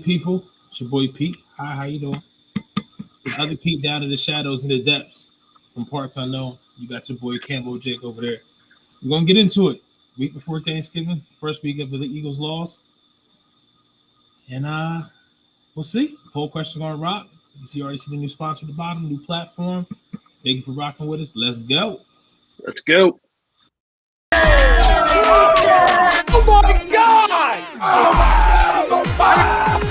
People, it's your boy Pete. Hi, how you doing? The other Pete down in the shadows in the depths from parts unknown. You got your boy Campbell Jake over there. We're gonna get into it. Week before Thanksgiving, first week of the Eagles loss. And we'll see. Poll question gonna rock. You already see the new sponsor at the bottom, new platform. Thank you for rocking with us. Let's go. Let's go. Oh my God! Oh my God!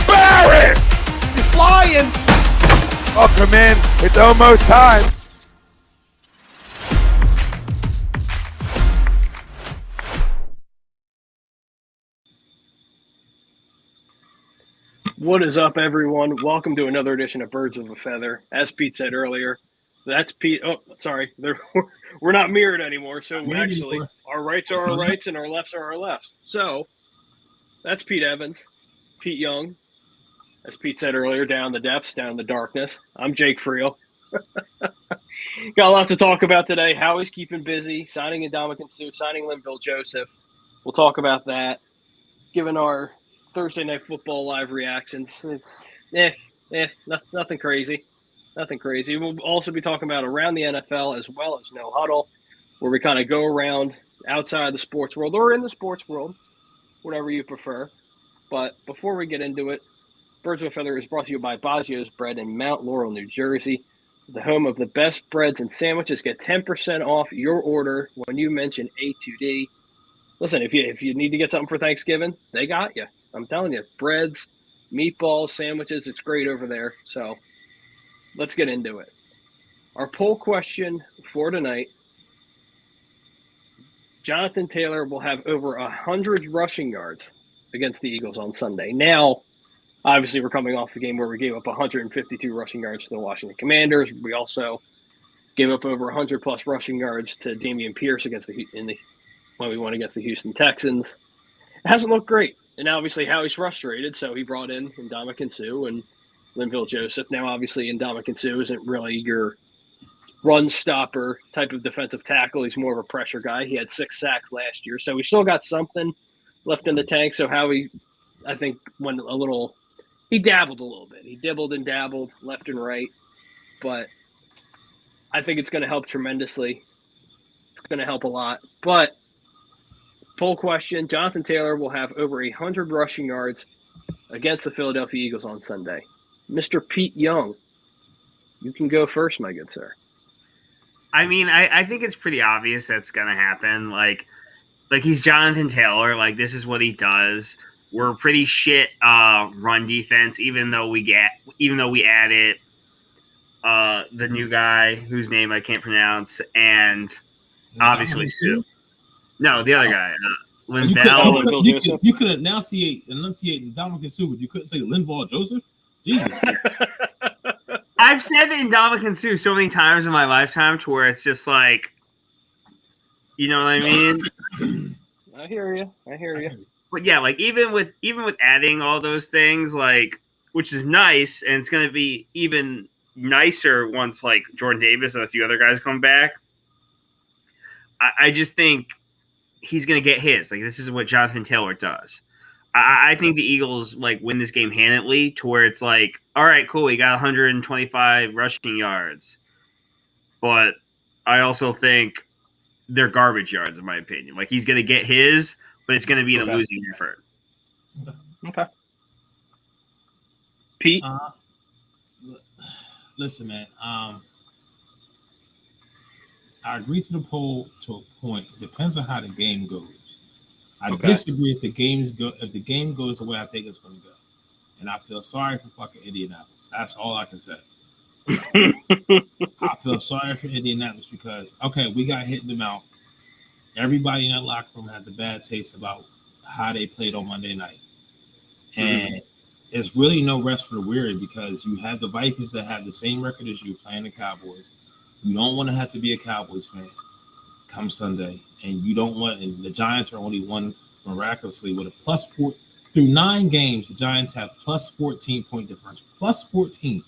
Embarrassed! He's flying. Welcome in. It's almost time. What is up, everyone? Welcome to another edition of Birds of a Feather. As Pete said earlier, that's Pete. Oh, sorry. We're not mirrored anymore. So actually, our rights are our rights and our lefts are our lefts. So that's Pete Evans, Pete Young. As Pete said earlier, down the depths, down the darkness. I'm Jake Friel. Got a lot to talk about today. Howie's keeping busy, signing Ndamukong Suh, signing Linval Joseph. We'll talk about that. Given our Thursday Night Football live reactions, nothing crazy. Nothing crazy. We'll also be talking about around the NFL as well as No Huddle, where we kind of go around outside the sports world or in the sports world, whatever you prefer. But before we get into it, Birds of a Feather is brought to you by Baggio's Bread in Mount Laurel, New Jersey, the home of the best breads and sandwiches. Get 10% off your order when you mention A2D. Listen, if you need to get something for Thanksgiving, they got you. I'm telling you, breads, meatballs, sandwiches, it's great over there. So let's get into it. Our poll question for tonight, Jonathan Taylor will have over 100 rushing yards against the Eagles on Sunday. Now, obviously, we're coming off the game where we gave up 152 rushing yards to the Washington Commanders. We also gave up over 100-plus rushing yards to Dameon Pierce when we won against the Houston Texans. It hasn't looked great. And obviously, Howie's frustrated, so he brought in Ndamukong Suh and Linval Joseph. Now, obviously, Ndamukong Suh isn't really your run stopper type of defensive tackle. He's more of a pressure guy. He had 6 sacks last year, so we still got something left in the tank. So Howie, I think, went he dabbled a little bit. He dibbled and dabbled left and right, but I think it's going to help tremendously. It's going to help a lot. But poll question, Jonathan Taylor will have over 100 rushing yards against the Philadelphia Eagles on Sunday. Mr. Pete Young, you can go first, my good sir. I mean, I think it's pretty obvious that's going to happen. Like he's Jonathan Taylor. Like, this is what he does. We're pretty shit run defense, even though we added the new guy whose name I can't pronounce, and obviously Suh. No, the other guy, Linval. You could enunciate Ndamukong Suh, but you couldn't say Linval Joseph. Jesus. I've said Ndamukong Suh so many times in my lifetime to where it's just like, you know what I mean? I hear you. But yeah, like even with adding all those things, like, which is nice, and it's going to be even nicer once like Jordan Davis and a few other guys come back. I just think he's going to get his. Like, this is what Jonathan Taylor does. I think the Eagles like win this game handily to where it's like, all right, cool, we got 125 rushing yards, but I also think they're garbage yards in my opinion. Like, he's going to get his, but it's going to be in a losing effort. Okay. Pete? Listen, man. I agree to the poll to a point. It depends on how the game goes. I disagree if the game goes the way I think it's going to go. And I feel sorry for fucking Indianapolis. That's all I can say. I feel sorry for Indianapolis because, we got hit in the mouth. Everybody in that locker room has a bad taste about how they played on Monday night. And it's really no rest for the weary because you have the Vikings that have the same record as you playing the Cowboys. You don't want to have to be a Cowboys fan come Sunday. And the Giants are only won miraculously with a +4. Through 9 games, the Giants have +14 point differential. +14.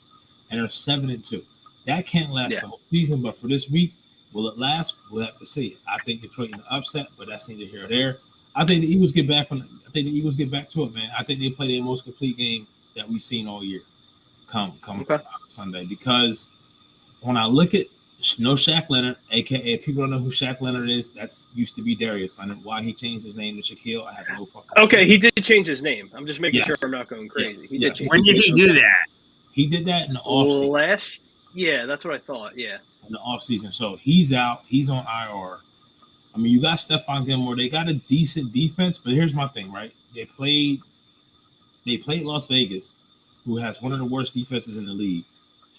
And they're 7-2. That can't last the whole season, but for this week, Will it last? We'll have to see. I think Detroit in the upset, but that's neither here or there. I think the Eagles get back to it, man. I think they play their most complete game that we've seen all year. Come Sunday, because when I look at no Shaq Leonard, aka people don't know who Shaq Leonard is. That's used to be Darius Leonard. Why he changed his name to Shaquille, I have no fucking. Okay, he did change his name. I'm just making sure I'm not going crazy. Yes. When did he do that? He did that in the offseason. Yeah, that's what I thought. Yeah, in the offseason. So he's out. He's on IR. I mean, you got Stephon Gilmore. They got a decent defense, but here's my thing, right? They played Las Vegas, who has one of the worst defenses in the league.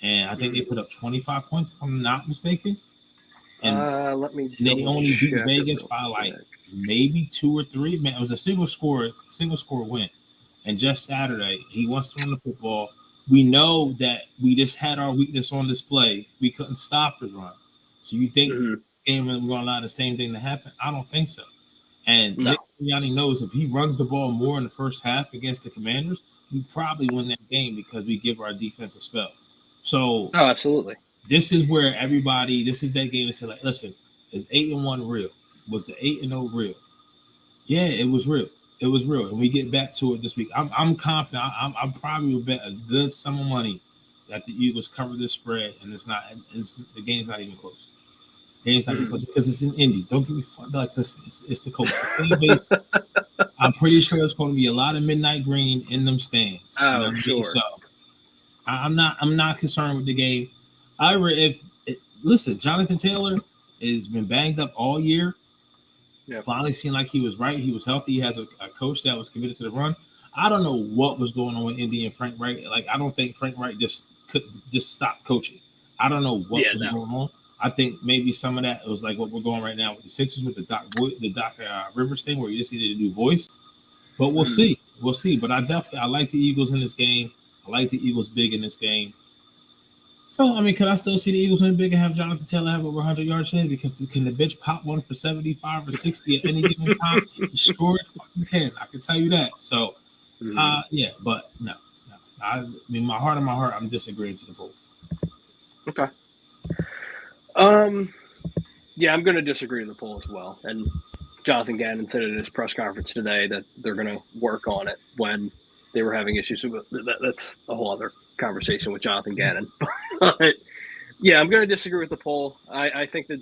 And I think they put up 25 points, if I'm not mistaken. And they only beat Vegas by like maybe 2 or 3. Man, it was a single score win. And Jeff Saturday, he wants to run the football. We know that we just had our weakness on display. We couldn't stop the run. So you think game we're going to allow the same thing to happen? I don't think so. And Nick Sirianni knows if he runs the ball more in the first half against the Commanders, we probably win that game because we give our defense a spell. So, absolutely. This is where this is that game to say, like, listen, is 8-1 real? Was the 8-0 real? Yeah, it was real. It was real. And we get back to it this week. I'm confident. I'm probably will bet a good sum of money that the Eagles cover this spread, and the game's not even close. Game's not even close because it's in Indy. Don't get me fucked like this. It's the Colts. I'm pretty sure it's going to be a lot of midnight green in them stands. Oh, sure. So I'm not concerned with the game. However, listen, Jonathan Taylor has been banged up all year. Yep. Finally seemed like he was right. He was healthy. He has a coach that was committed to the run. I don't know what was going on with Indy and Frank Wright. Like, I don't think Frank Wright just stopped coaching. I don't know what was going on. I think maybe some of that was like what we're going right now with the Sixers with the Doc Rivers thing, where you just needed to do voice. But we'll see. We'll see. But I like the Eagles in this game. I like the Eagles big in this game. So, I mean, can I still see the Eagles win big and have Jonathan Taylor have over 100 yards today? Because can the bitch pop one for 75 or 60 at any given time? Sure, it fucking can. I can tell you that. So, yeah, but no. I mean, my heart, I'm disagreeing to the vote. Okay. Yeah, I'm going to disagree with the poll as well. And Jonathan Gannon said at his press conference today that they're going to work on it when they were having issues with that's a whole other conversation with Jonathan Gannon. But yeah, I'm going to disagree with the poll. I think that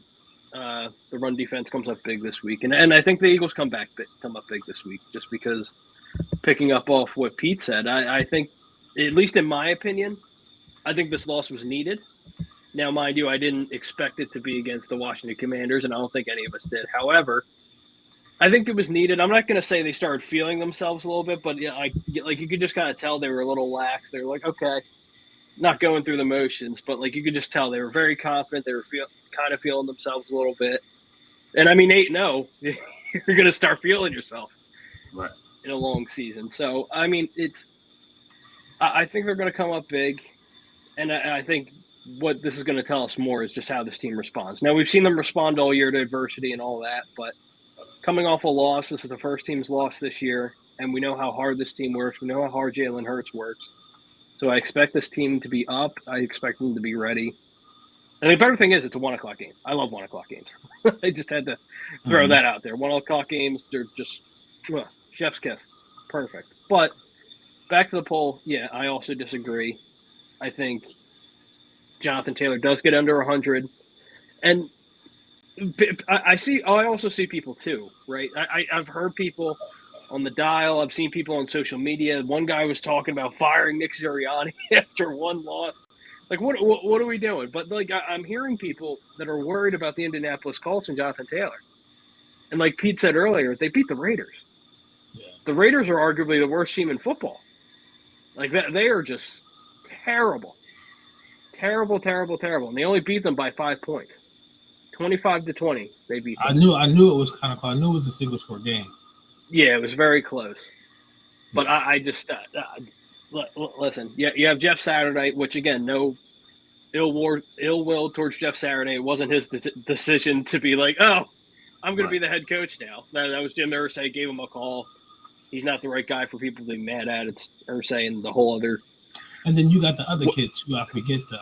the run defense comes up big this week, and I think the Eagles come up big this week, just because picking up off what Pete said, I think, at least in my opinion, I think this loss was needed. Now, mind you, I didn't expect it to be against the Washington Commanders, and I don't think any of us did. However, I think it was needed. I'm not going to say they started feeling themselves a little bit, but like you could just kind of tell they were a little lax. They were like, okay, not going through the motions, but like you could just tell they were very confident. They were kind of feeling themselves a little bit. And I mean, 8-0, you're going to start feeling yourself in a long season. So, I mean, I think they're going to come up big, and I think what this is going to tell us more is just how this team responds. Now, we've seen them respond all year to adversity and all that, but coming off a loss, this is the first team's loss this year, and we know how hard this team works. We know how hard Jalen Hurts works. So I expect this team to be up. I expect them to be ready. And the better thing is it's a 1 o'clock game. I love 1 o'clock games. I just had to throw that out there. 1 o'clock games, they're just chef's kiss. Perfect. But back to the poll, yeah, I also disagree. I think Jonathan Taylor does get under 100. And I also see people too, right? I've heard people on the dial. I've seen people on social media. One guy was talking about firing Nick Sirianni after one loss. Like, what are we doing? But like, I'm hearing people that are worried about the Indianapolis Colts and Jonathan Taylor. And like Pete said earlier, they beat the Raiders. Yeah. The Raiders are arguably the worst team in football. Like they are just terrible, terrible, terrible, terrible. And they only beat them by 5 points. 25-20, they beat them. I knew it was kind of close. I knew it was a single score game. Yeah, it was very close. But I just listen. You have Jeff Saturday, which again, no ill will towards Jeff Saturday. It wasn't his decision to be like, oh, I'm going to be the head coach now. That was Jim Irsay gave him a call. He's not the right guy for people to be mad at. It's Irsay and the whole other. And then you got the other kids who I forget the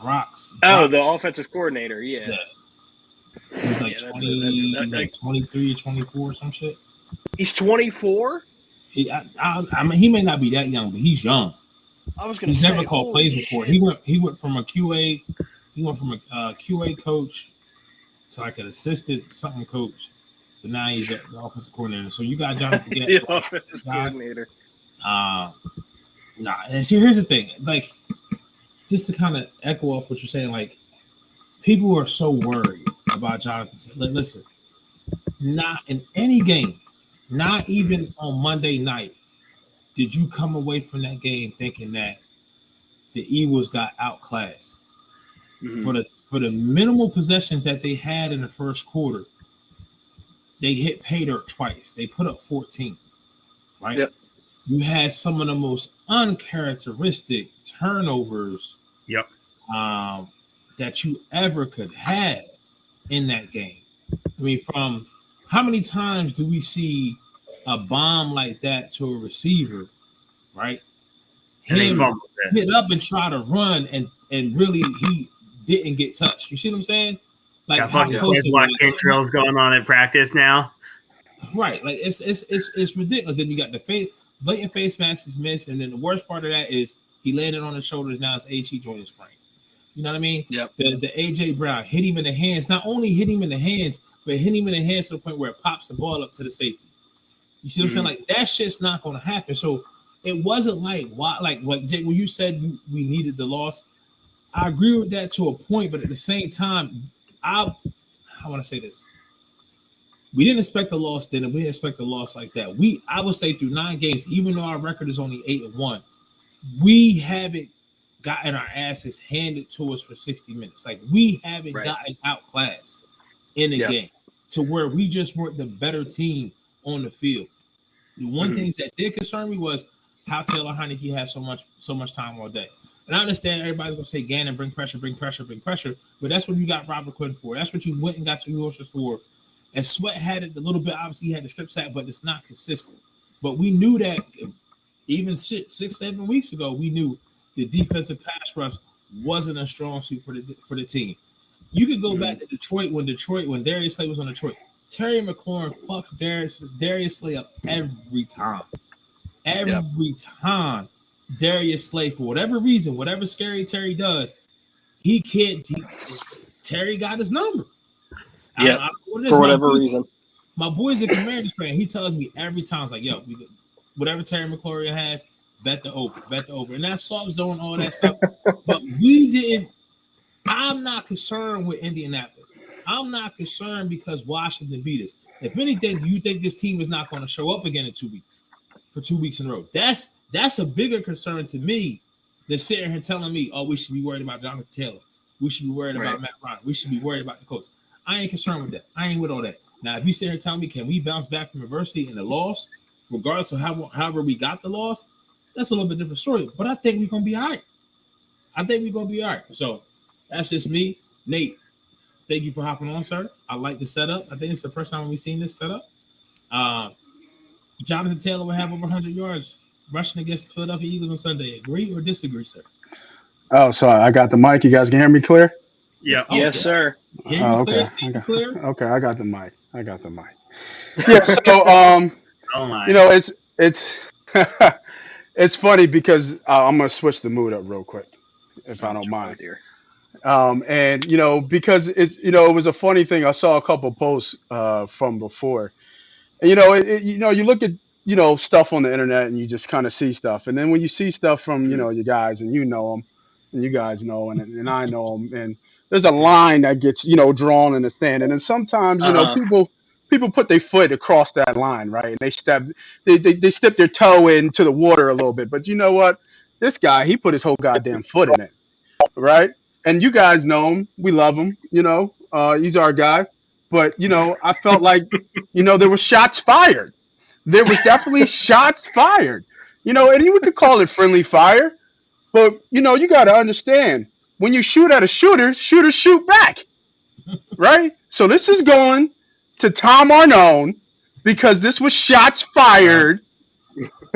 Brock's. Oh, the offensive coordinator. Yeah. He's like Yeah, 20, like 23 or 24 or some shit. He's 24. I mean, he may not be that young, but he's young. I was going to He's say, never called plays before. shit. He went from a QA, QA coach to like an assistant something coach. So now he's at the offensive coordinator. So you got Jonathan The offensive coordinator. And see, here's the thing. Like, just to kind of echo off what you're saying, like, people are so worried about Jonathan Taylor. Listen, not in any game, not even on Monday night, did you come away from that game thinking that the Eagles got outclassed. Mm-hmm. For the minimal possessions that they had in the first quarter, they hit pay dirt twice. They put up 14, right? Yep. You had some of the most uncharacteristic turnovers that you ever could have in that game. I mean, from how many times do we see a bomb like that to a receiver, right? Him get up and try to run, and really he didn't get touched. You see what I'm saying? Like how close it was. Drills going on in practice now. Right, like it's ridiculous. Then you got the blatant face mask is missed, and then the worst part of that is he landed on his shoulders. Now his AC joint is sprained. You know what I mean? Yep. The AJ Brown hit him in the hands. Not only hit him in the hands, but hit him in the hands to the point where it pops the ball up to the safety. You see what I'm saying? Like that shit's not going to happen. So it wasn't like what Jake, when you said we needed the loss. I agree with that to a point, but at the same time, I want to say this. We didn't expect a loss then, and we didn't expect a loss like that. I would say through 9 games, even though our record is only 8-1, we haven't gotten our asses handed to us for 60 minutes. Like we haven't gotten outclassed in the game to where we just weren't the better team on the field. The one things that did concern me was how Taylor Heineke had so much time all day. And I understand everybody's gonna say Gannon, bring pressure, but that's what you got Robert Quinn for. That's what you went and got your horses for. And Sweat had it a little bit. Obviously, he had the strip sack, but it's not consistent. But we knew that even 6-7 weeks ago, we knew the defensive pass rush wasn't a strong suit for the team. You could go back to Detroit when Darius Slay was on Detroit. Terry McLaurin fucked Darius Slay up every time. Every time Darius Slay, for whatever reason, whatever scary Terry does, Terry got his number. Yeah, for whatever reason. My boy's a Commanders fan. He tells me every time, it's like, yo, whatever Terry McLaurin has, bet the over. And that soft zone, all that stuff. But we didn't. I'm not concerned with Indianapolis. I'm not concerned because Washington beat us. If anything, do you think this team is not going to show up again in 2 weeks? For 2 weeks in a row? That's a bigger concern to me than sitting here telling me, oh, we should be worried about Jonathan Taylor. We should be worried about Matt Ryan. We should be worried about the Colts. I ain't concerned with that. I ain't with all that. Now, if you sit here and tell me, can we bounce back from adversity in the loss, regardless of however we got the loss, that's a little bit different story. But I think we're going to be all right. So that's just me. Nate, thank you for hopping on, sir. I like the setup. I think it's the first time we've seen this setup. Jonathan Taylor will have over 100 yards rushing against the Philadelphia Eagles on Sunday. Agree or disagree, sir? Oh, sorry. I got the mic. You guys can hear me clear? Yeah. Oh, yes, sir. Okay. Clear. Okay, I got the mic. Yeah, so it's it's funny because I'm gonna switch the mood up real quick, if I don't mind. And because it was a funny thing. I saw a couple posts from before, and you look at stuff on the internet and you just kind of see stuff, and then when you see stuff from you guys and you know them, and you guys know, and I know them, and there's a line that gets drawn in the sand, and then sometimes people put their foot across that line, right, and they step their toe into the water a little bit, but you know what? This guy, he put his whole goddamn foot in it, right? And you guys know him, we love him, he's our guy, but I felt like there were shots fired. There was definitely shots fired, and you could call it friendly fire, but you got to understand, when you shoot at a shooter, shooters shoot back, right? So this is going to Tom Arnone because this was shots fired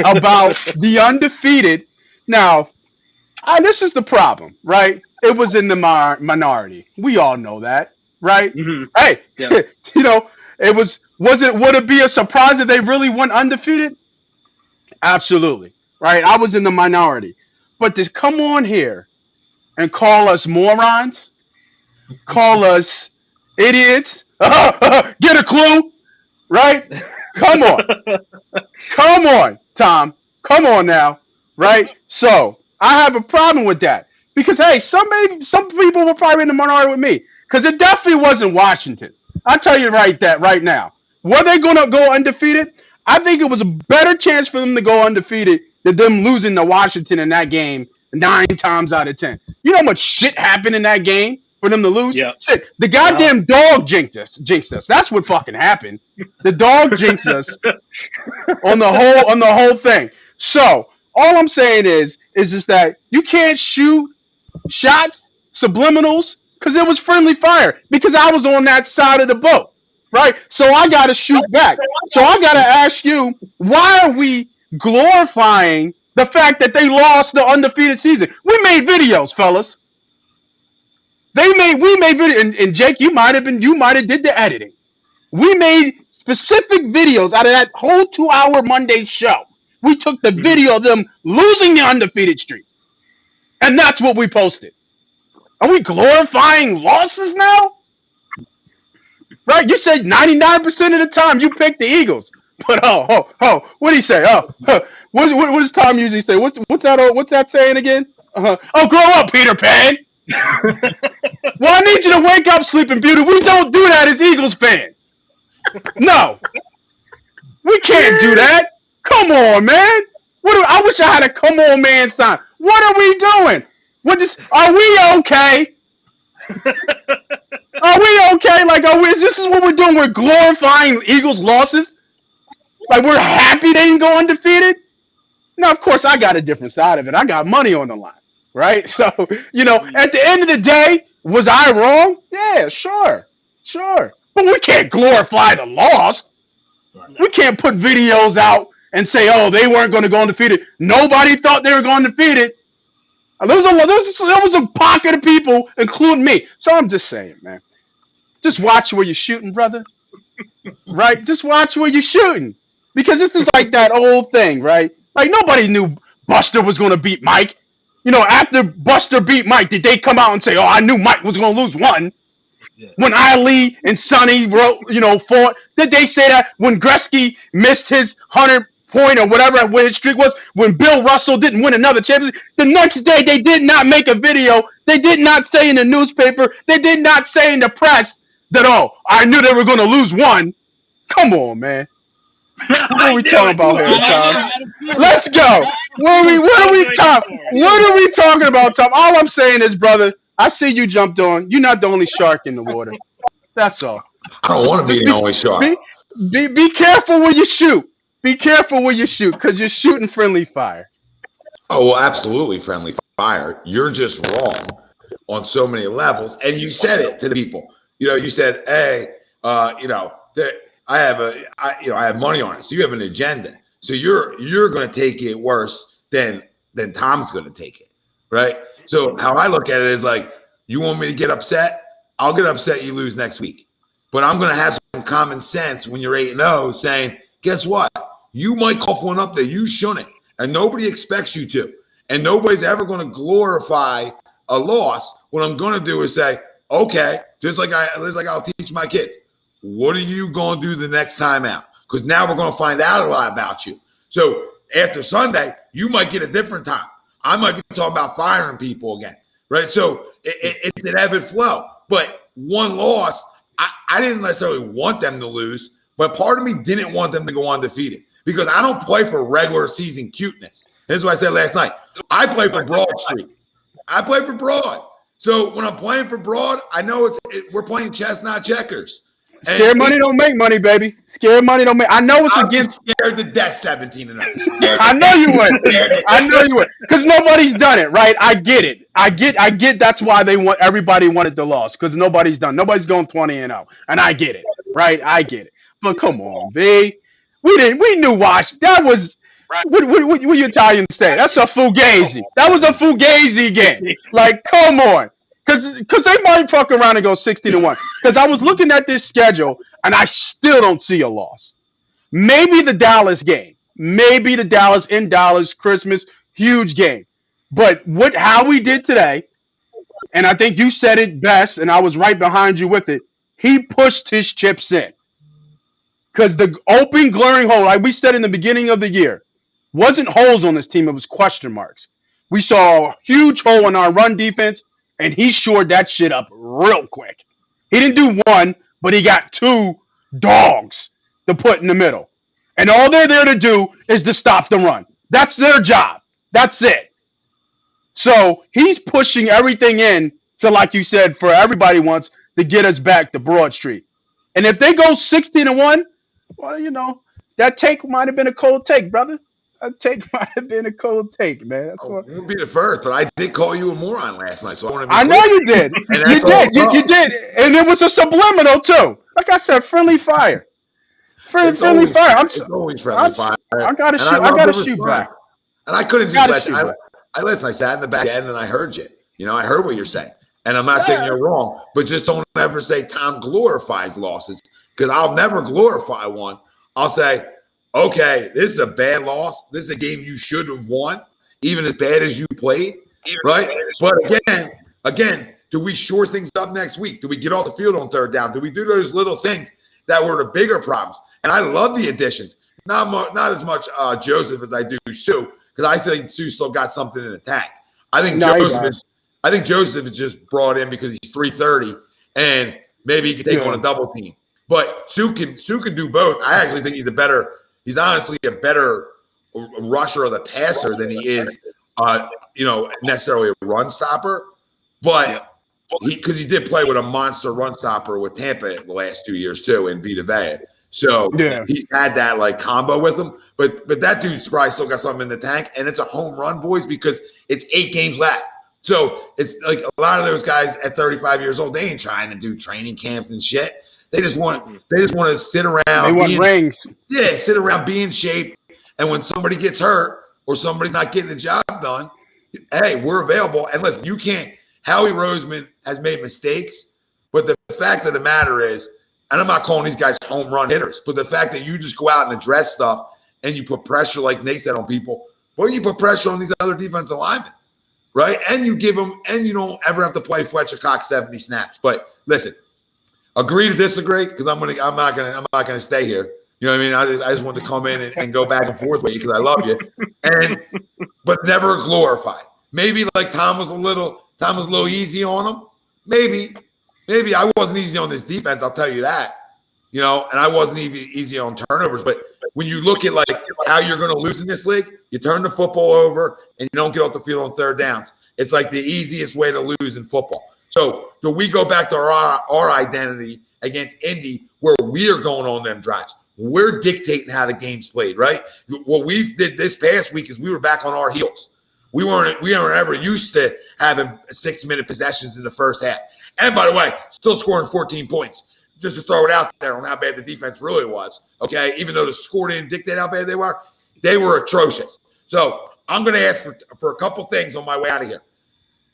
about the undefeated. Now, this is the problem, right? It was in the minority. We all know that, right? Mhm. Hey, Yeah. would it be a surprise if they really went undefeated? Absolutely, right? I was in the minority. But to come on here and call us morons, call us idiots, get a clue, right? Come on. Come on, Tom. Come on now, right? So I have a problem with that because hey, some people were probably in the minority with me because it definitely wasn't Washington. I'll tell you right now. Were they going to go undefeated? I think it was a better chance for them to go undefeated than them losing to Washington in that game 9 times out of 10. You know how much shit happened in that game for them to lose? Yeah. Shit, the goddamn dog jinxed us. That's what fucking happened. The dog jinxed us on the whole thing. So all I'm saying is just that you can't shoot shots, subliminals, because it was friendly fire. Because I was on that side of the boat, right? So I got to shoot back. So I got to ask you, why are we glorifying the fact that they lost the undefeated season? We made videos, fellas. We made video, and Jake, you might have did the editing. We made specific videos out of that whole 2-hour Monday show. We took the video of them losing the undefeated streak, and that's what we posted. Are we glorifying losses now? Right? You said 99% of the time you picked the Eagles, but what did he say? What does Tom usually say? What's that saying again? Oh, grow up, Peter Pan. Well, I need you to wake up, Sleeping Beauty. We don't do that as Eagles fans. No, we can't do that. Come on, man. I wish I had a come on, man sign. What are we doing? Are we okay? Are we okay? Like, this is what we're doing? We're glorifying Eagles losses? Like, we're happy they didn't go undefeated? Now, of course, I got a different side of it. I got money on the line, right? So, at the end of the day, was I wrong? Yeah, sure. But we can't glorify the loss. We can't put videos out and say, oh, they weren't going to go undefeated. Nobody thought they were going undefeated. There was a pocket of people, including me. So I'm just saying, man. Just watch where you're shooting, brother. Right? Just watch where you're shooting. Because this is like that old thing, right? Like, nobody knew Buster was going to beat Mike. After Buster beat Mike, did they come out and say, oh, I knew Mike was going to lose one? Yeah. When Ali and Sonny fought, did they say that when Gretzky missed his 100-point or whatever his streak was, when Bill Russell didn't win another championship, the next day they did not make a video. They did not say in the newspaper. They did not say in the press that, oh, I knew they were going to lose one. Come on, man. What are we talking about here, Tom? Let's go. What are we talking about, Tom? All I'm saying is, brother, I see you jumped on. You're not the only shark in the water. That's all. I don't want to be the only shark. Be careful where you shoot. Be careful where you shoot, because you're shooting friendly fire. Oh, well, absolutely friendly fire. You're just wrong on so many levels. And you said it to the people. You said, hey, I have money on it. So you have an agenda. So you're going to take it worse than Tom's going to take it, right? So how I look at it is like, you want me to get upset? I'll get upset you lose next week. But I'm going to have some common sense when you're 8-0 saying, guess what? You might cough one up that you shouldn't. And nobody expects you to. And nobody's ever going to glorify a loss. What I'm going to do is say, okay, just like I'll teach my kids. What are you going to do the next time out? Because now we're going to find out a lot about you. So after Sunday, you might get a different time. I might be talking about firing people again, right? So it's an ebb and flow. But one loss, I didn't necessarily want them to lose, but part of me didn't want them to go undefeated because I don't play for regular season cuteness. This is what I said last night. I play for Broad Street. I play for Broad. So when I'm playing for Broad, I know we're playing chess, not checkers. Scared money don't make money, baby. Scared money don't make. I know it's against. Scared to death, 17-0. I know you would. I know you would, because nobody's done it, right? I get it. I get. That's why everybody wanted the loss, because nobody's done. Nobody's going 20-0, and I get it, right? I get it. But come on, B. We knew that was. What you Italian say? That's a fugazi. That was a fugazi game. Like, come on. because they might fuck around and go 16-1. Because I was looking at this schedule and I still don't see a loss. Maybe the Dallas game. Maybe the Dallas in Dallas Christmas huge game. But how we did today, and I think you said it best, and I was right behind you with it. He pushed his chips in. Because the open glaring hole, like we said in the beginning of the year, wasn't holes on this team, it was question marks. We saw a huge hole in our run defense, and he shored that shit up real quick. He didn't do one, but he got two dogs to put in the middle. And all they're there to do is to stop the run. That's their job. That's it. So he's pushing everything in to, like you said, for everybody wants to get us back to Broad Street. And if they go 16-1, well, that take might have been a cold take, brother. That take might have been a cold take, man. That's what. It won't be the first, but I did call you a moron last night, so I want to be I know you did. You did, and it was a subliminal too. Like I said, friendly fire. Friendly fire. It's always friendly fire. I gotta shoot back. And I couldn't just let you. I sat in the back end and I heard you. I heard what you're saying. And I'm not saying you're wrong, but just don't ever say Tom glorifies losses, because I'll never glorify one. I'll say, okay, this is a bad loss. This is a game you should have won, even as bad as you played, right? But again, do we shore things up next week? Do we get off the field on third down? Do we do those little things that were the bigger problems? And I love the additions. Not as much Joseph as I do Suh, because I think Suh still got something in the tank. I think Joseph is just brought in because he's 330 and maybe he can take on a double team. But Suh can do both. I actually think he's honestly a better rusher or the passer than he is necessarily a run stopper. But because he did play with a monster run stopper with Tampa the last 2 years too in Vita Vea. So he's had that like combo with him. But that dude's probably still got something in the tank, and it's a home run, boys, because it's 8 games left. So it's like a lot of those guys at 35 years old, they ain't trying to do training camps and shit. They just want to sit around. They want rings. Yeah, sit around, be in shape. And when somebody gets hurt or somebody's not getting the job done, hey, we're available. And listen, you can't. Howie Roseman has made mistakes, but the fact of the matter is, and I'm not calling these guys home run hitters, but the fact that you just go out and address stuff and you put pressure, like Nate said, on people, well, you put pressure on these other defensive linemen, right? And you give them, and you don't ever have to play Fletcher Cox 70 snaps. But listen, agree to disagree, because I'm not gonna stay here. You know what I mean? I just want to come in and go back and forth with you because I love you, but never glorify. Maybe like Tom was a little easy on him. Maybe I wasn't easy on this defense. I'll tell you that. And I wasn't even easy on turnovers. But when you look at like how you're going to lose in this league, you turn the football over and you don't get off the field on third downs. It's like the easiest way to lose in football. So do we go back to our identity against Indy where we are going on them drives? We're dictating how the game's played, right? What we did this past week is we were back on our heels. We weren't ever used to having 6-minute possessions in the first half. And by the way, still scoring 14 points. Just to throw it out there on how bad the defense really was, okay? Even though the score didn't dictate how bad they were atrocious. So I'm going to ask for a couple things on my way out of here.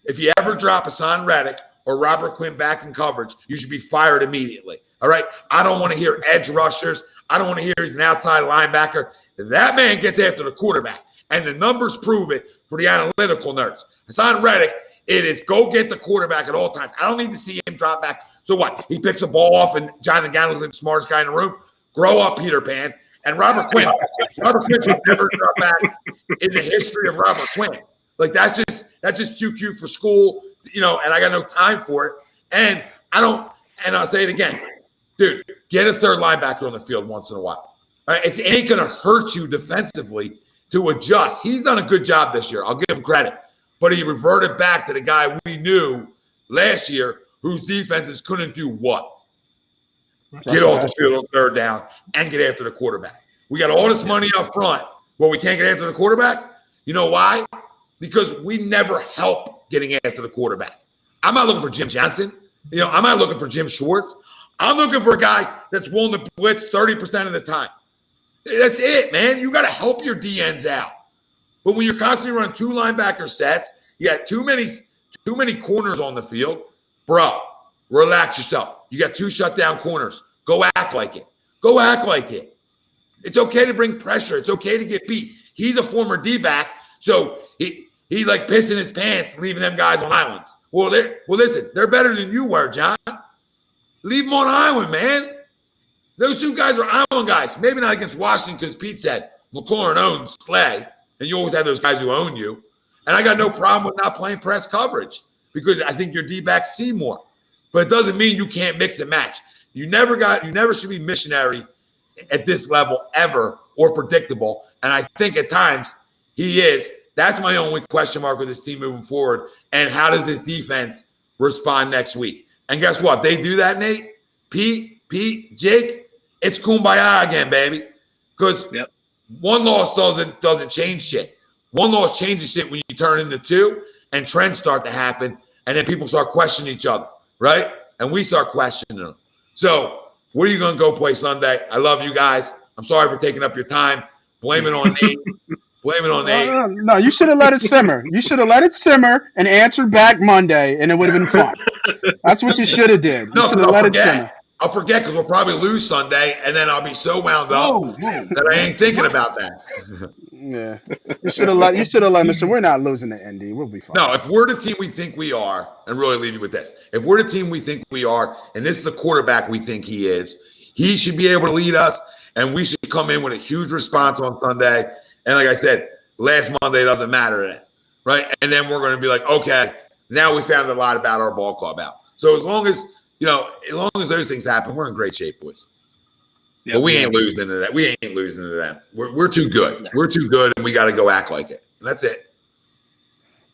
If you ever drop Hassan Reddick or Robert Quinn back in coverage, you should be fired immediately, all right? I don't want to hear edge rushers. I don't want to hear he's an outside linebacker. That man gets after the quarterback, and the numbers prove it for the analytical nerds. Hassan Reddick, it is go get the quarterback at all times. I don't need to see him drop back. So what? He picks a ball off, and Jonathan Gannon looks like the smartest guy in the room. Grow up, Peter Pan. And Robert Quinn should never drop back in the history of Robert Quinn. Like that's just too cute for school, and I got no time for it. And I'll say it again, dude, get a third linebacker on the field once in a while. All right? It ain't gonna hurt you defensively to adjust. He's done a good job this year. I'll give him credit. But he reverted back to the guy we knew last year whose defenses couldn't do what? Get off the field on third down and get after the quarterback. We got all this money up front, but we can't get after the quarterback. You know why? Because we never help getting after the quarterback. I'm not looking for Jim Johnson. I'm not looking for Jim Schwartz. I'm looking for a guy that's willing to blitz 30% of the time. That's it, man. You got to help your DNs out. But when you're constantly running 2 linebacker sets, you got too many too many corners on the field. Bro, relax yourself. You got 2 shutdown corners. Go act like it. Go act like it. It's okay to bring pressure. It's okay to get beat. He's a former D-back, so he's like pissing his pants, leaving them guys on islands. Well, listen, they're better than you were, John. Leave them on island, man. Those 2 guys are island guys.Maybe not against Washington because Pete said McLaurin owns Slay, and you always have those guys who own you. And I got no problem with not playing press coverage because I think your D-backs see more. But it doesn't mean you can't mix and match. You never should be missionary at this level ever or predictable. And I think at times he is. That's my only question mark with this team moving forward. And how does this defense respond next week? And guess what? If they do that, Nate, Pete, Jake, it's kumbaya again, baby. Because one loss doesn't change shit. One loss changes shit when you turn into 2 and trends start to happen. And then people start questioning each other, right? And we start questioning them. So what are you going to go play Sunday? I love you guys. I'm sorry for taking up your time. Blame it on Nate. Blame it on Nate. No, you should have let it simmer. You should have let it simmer and answered back Monday, and it would have been fun. That's what you should have did. You should have let it simmer. I'll forget because we'll probably lose Sunday, and then I'll be so wound up that I ain't thinking about that. Yeah, you should have let Mr. We're not losing to Indy. We'll be fine. No, if we're the team we think we are, and really leave you with this, if we're the team we think we are, and this is the quarterback we think he is, he should be able to lead us, and we should come in with a huge response on Sunday. And like I said, last Monday doesn't matter then, right? And then we're going to be like, okay, now we found a lot about our ball club out. So as long as those things happen, we're in great shape, boys. Yep. But we ain't losing to that. We ain't losing to them. We're too good. No. We're too good, and we got to go act like it. And that's it.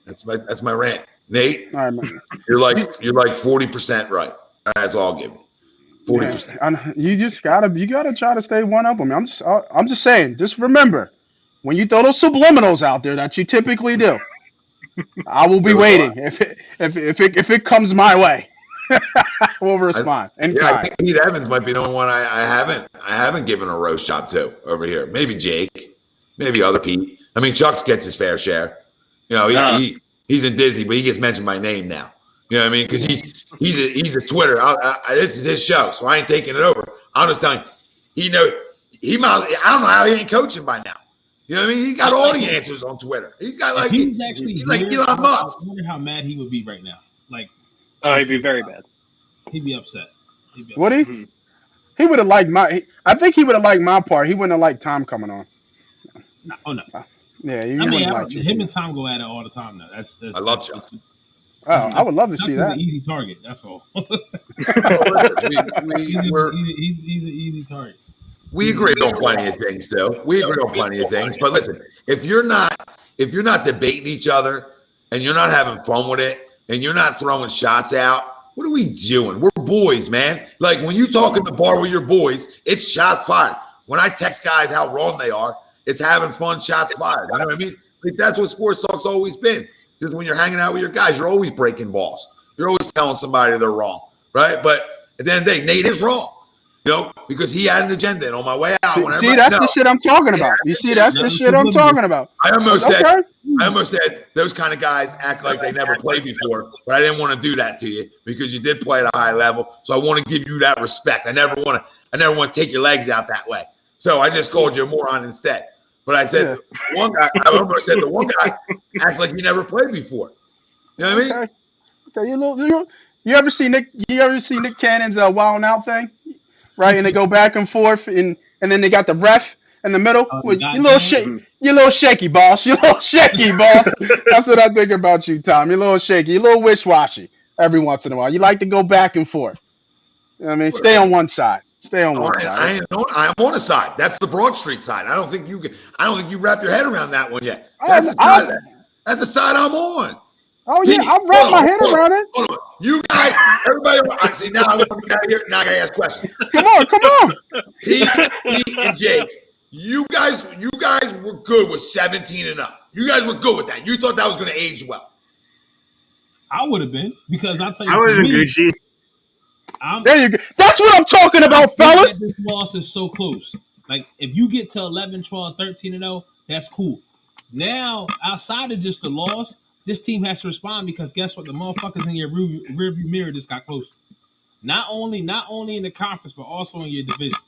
That's my rant. Nate, all right, man. You're like 40% right. That's all I'll give you. 40%. Yeah, you gotta try to stay one up on me. I'm just saying. Just remember, when you throw those subliminals out there that you typically do, I will be waiting. If it comes my way. We'll respond. I think Pete Evans might be the only one I haven't given a roast job to over here. Maybe Jake, maybe other Pete. I mean, Chucks gets his fair share. You know, he's in Disney, but he gets mentioned by name now. You know what I mean? Because he's a Twitter. This is his show, so I ain't taking it over. I'm just telling you, I don't know how he ain't coaching by now. You know what I mean? He's got all the answers on Twitter. He's got like he's like Elon Musk. I wonder how mad he would be right now. Like. Oh, he'd be very bad. He'd be upset. Would he? He would have liked I think he would have liked my part. He wouldn't have liked Tom coming on. No, oh no. Yeah, him and Tom go at it all the time now. I love Chuck. I would love to see that. He's an easy target. That's all. He's an easy target. We agree on plenty of things, though. But listen, if you're not debating each other and you're not having fun with it, and you're not throwing shots out, what are we doing? We're boys, man. Like when you talk in the bar with your boys, it's shots fired. When I text guys how wrong they are, it's having fun, shots fired. You know what I mean? Like that's what sports talk's always been. Because when you're hanging out with your guys, you're always breaking balls. You're always telling somebody they're wrong, right? But at the end of the day, Nate is wrong. You know, because he had an agenda. And on my way out, the shit I'm talking about. You see, that's the shit I'm talking about. I almost said those kind of guys act like they never played before, but I didn't want to do that to you because you did play at a high level. So I want to give you that respect. I never want to take your legs out that way. So I just called you a moron instead. But I said one guy. I almost said the one guy acts like he never played before. You know what I mean? Okay, you ever see Nick Cannon's Wild Out thing? Right, and they go back and forth, and then they got the ref in the middle. You little shaky, boss. You little shaky, boss. That's what I think about you, Tom. You're a little shaky. You're a little wish-washy every once in a while. You like to go back and forth. You know what I mean, stay on one side. Stay on one side. I'm on a side. That's the Broad Street side. I don't think you wrap your head around that one yet. That's the side I'm on. Oh yeah, I'll wrap my head around it. Hold on. You guys, everybody. I see now. I'm going out here. Now I gotta ask questions. Come on. Pete and Jake, you guys were good with 17-0. You guys were good with that. You thought that was going to age well. I would have been because I'll tell you. I would have been Gucci. There you go. That's what I'm talking about, fellas. This loss is so close. Like if you get to 11, 12, 13-0, that's cool. Now outside of just the loss. this team has to respond because guess what? The motherfuckers in your rearview mirror just got close. Not only in the conference, but also in your division.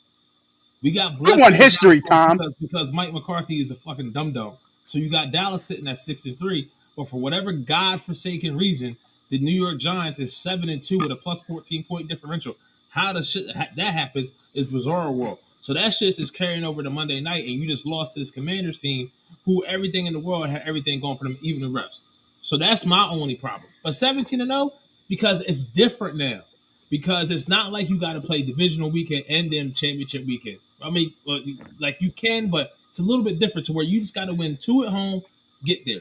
We got blessed. I want history, Tom. Because Mike McCarthy is a fucking dum-dum. So you got Dallas sitting at 6-3, but for whatever godforsaken reason, the New York Giants is 7-2 with a plus 14-point differential. How the shit that happens is bizarre world. So that shit is carrying over to Monday night, and you just lost to this Commanders team, who everything in the world had everything going for them, even the refs. So that's my only problem. But 17-0 because it's different now. Because it's not like you got to play divisional weekend and then championship weekend. I mean, like you can, but it's a little bit different to where you just got to win 2 at home, get there.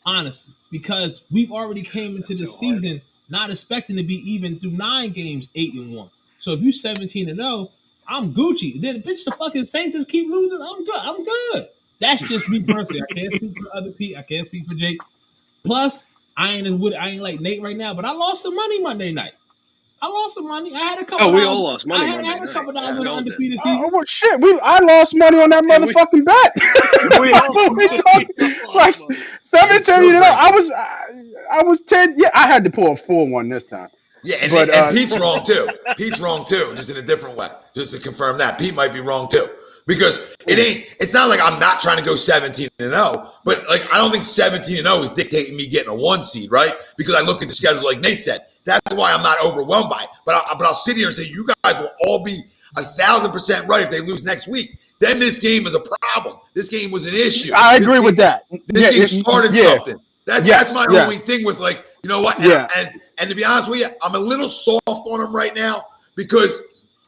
Honestly, because we've already came into the season not expecting to be even through 9 games 8-1. So if you 17-0, I'm Gucci. Then bitch, the fucking Saints just keep losing. I'm good. That's just me personally. I can't speak for other people. I can't speak for Jake. Plus, I ain't like Nate right now, but I lost some money Monday night. I lost some money. I had a couple. We all lost money. I had a couple dollars on the undefeated season. Oh well, shit! I lost money on that motherfucking bet. Like 17, I was 10. Yeah, I had to pull a 4-1 this time. Yeah, and Pete's wrong too. Pete's wrong too, just in a different way. Just to confirm that Pete might be wrong too, because it's not like I'm not trying to go 17-0, but like I don't think 17-0 is dictating me getting a 1 seed, right? Because I look at the schedule like Nate said. That's why I'm not overwhelmed by it. But I'll sit here and say you guys will all be 1,000% right if they lose next week. Then this game is a problem. This game was an issue. I agree with that. This game started something. That's my only thing with like, you know what? And to be honest with you, I'm a little soft on them right now because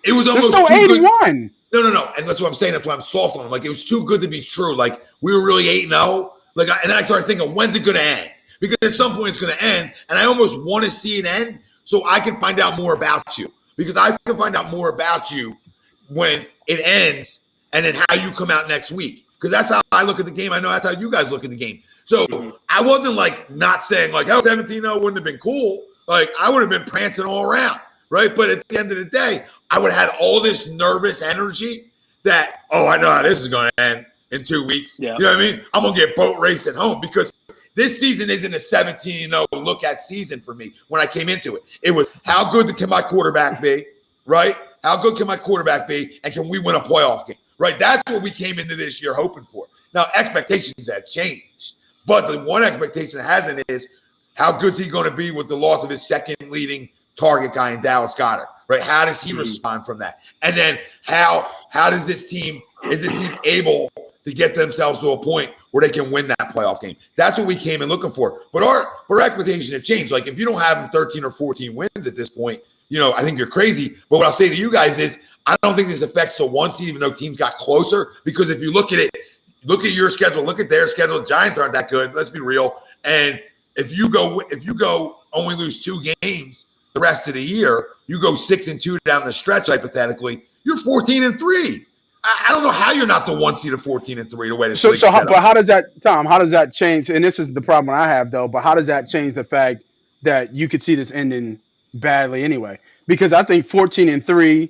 it was almost too 81. Good. No. And that's what I'm saying. That's why I'm soft on them. Like it was too good to be true. Like we were really 8-0. Like, and then I started thinking, when's it going to end? Because at some point it's going to end, and I almost want to see it end so I can find out more about you. Because I can find out more about you when it ends and then how you come out next week. Because that's how I look at the game. I know that's how you guys look at the game. So I wasn't like not saying like, oh, 17-0 wouldn't have been cool. Like I would have been prancing all around, right? But at the end of the day, I would have had all this nervous energy that, oh, I know how this is going to end in 2 weeks. Yeah. You know what I mean? I'm going to get boat race at home because this season isn't a 17-0 look at season for me when I came into it. It was how good can my quarterback be, right? How good can my quarterback be, and can we win a playoff game, right? That's what we came into this year hoping for. Now, expectations have changed, but the one expectation that hasn't is how good is he going to be with the loss of his second leading target guy in Dallas Goedert, right? How does he respond from that? And then how does this team – is this team able to get themselves to a point where they can win that playoff game? That's what we came in looking for. But our expectations have changed. Like, if you don't have them 13 or 14 wins at this point, you know, I think you're crazy. But what I'll say to you guys is I don't think this affects the 1 seed, even though teams got closer. Because if you look at it, look at your schedule, look at their schedule. Giants aren't that good. Let's be real. And if you go only lose 2 games the rest of the year, you go 6-2 down the stretch, hypothetically, you're 14-3. I don't know how you're not the 1 seed of 14-3 the way this league's set up. But how does that, Tom? How does that change? And this is the problem I have, though. But how does that change the fact that you could see this ending badly anyway? Because I think 14-3,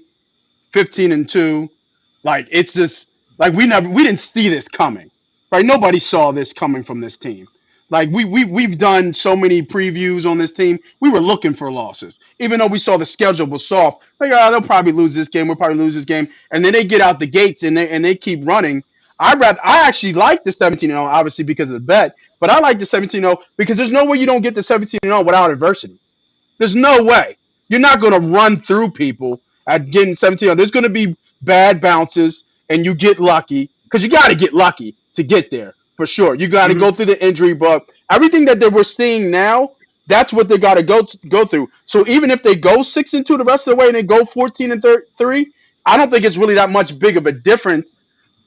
15-2, like it's just like we didn't see this coming, right? Nobody saw this coming from this team. Like we've done so many previews on this team. We were looking for losses, even though we saw the schedule was soft. Like, they'll probably lose this game. We'll probably lose this game, and then they get out the gates and they keep running. I actually like the 17-0, obviously because of the bet, but I like the 17-0 because there's no way you don't get the 17-0 without adversity. There's no way. You're not going to run through people at getting 17-0. There's going to be bad bounces, and you get lucky because you got to get lucky to get there. For sure. You got to go through the injury bug. Everything that we're seeing now, that's what they got to go through. So even if they go 6-2 the rest of the way and they go 14-3, I don't think it's really that much big of a difference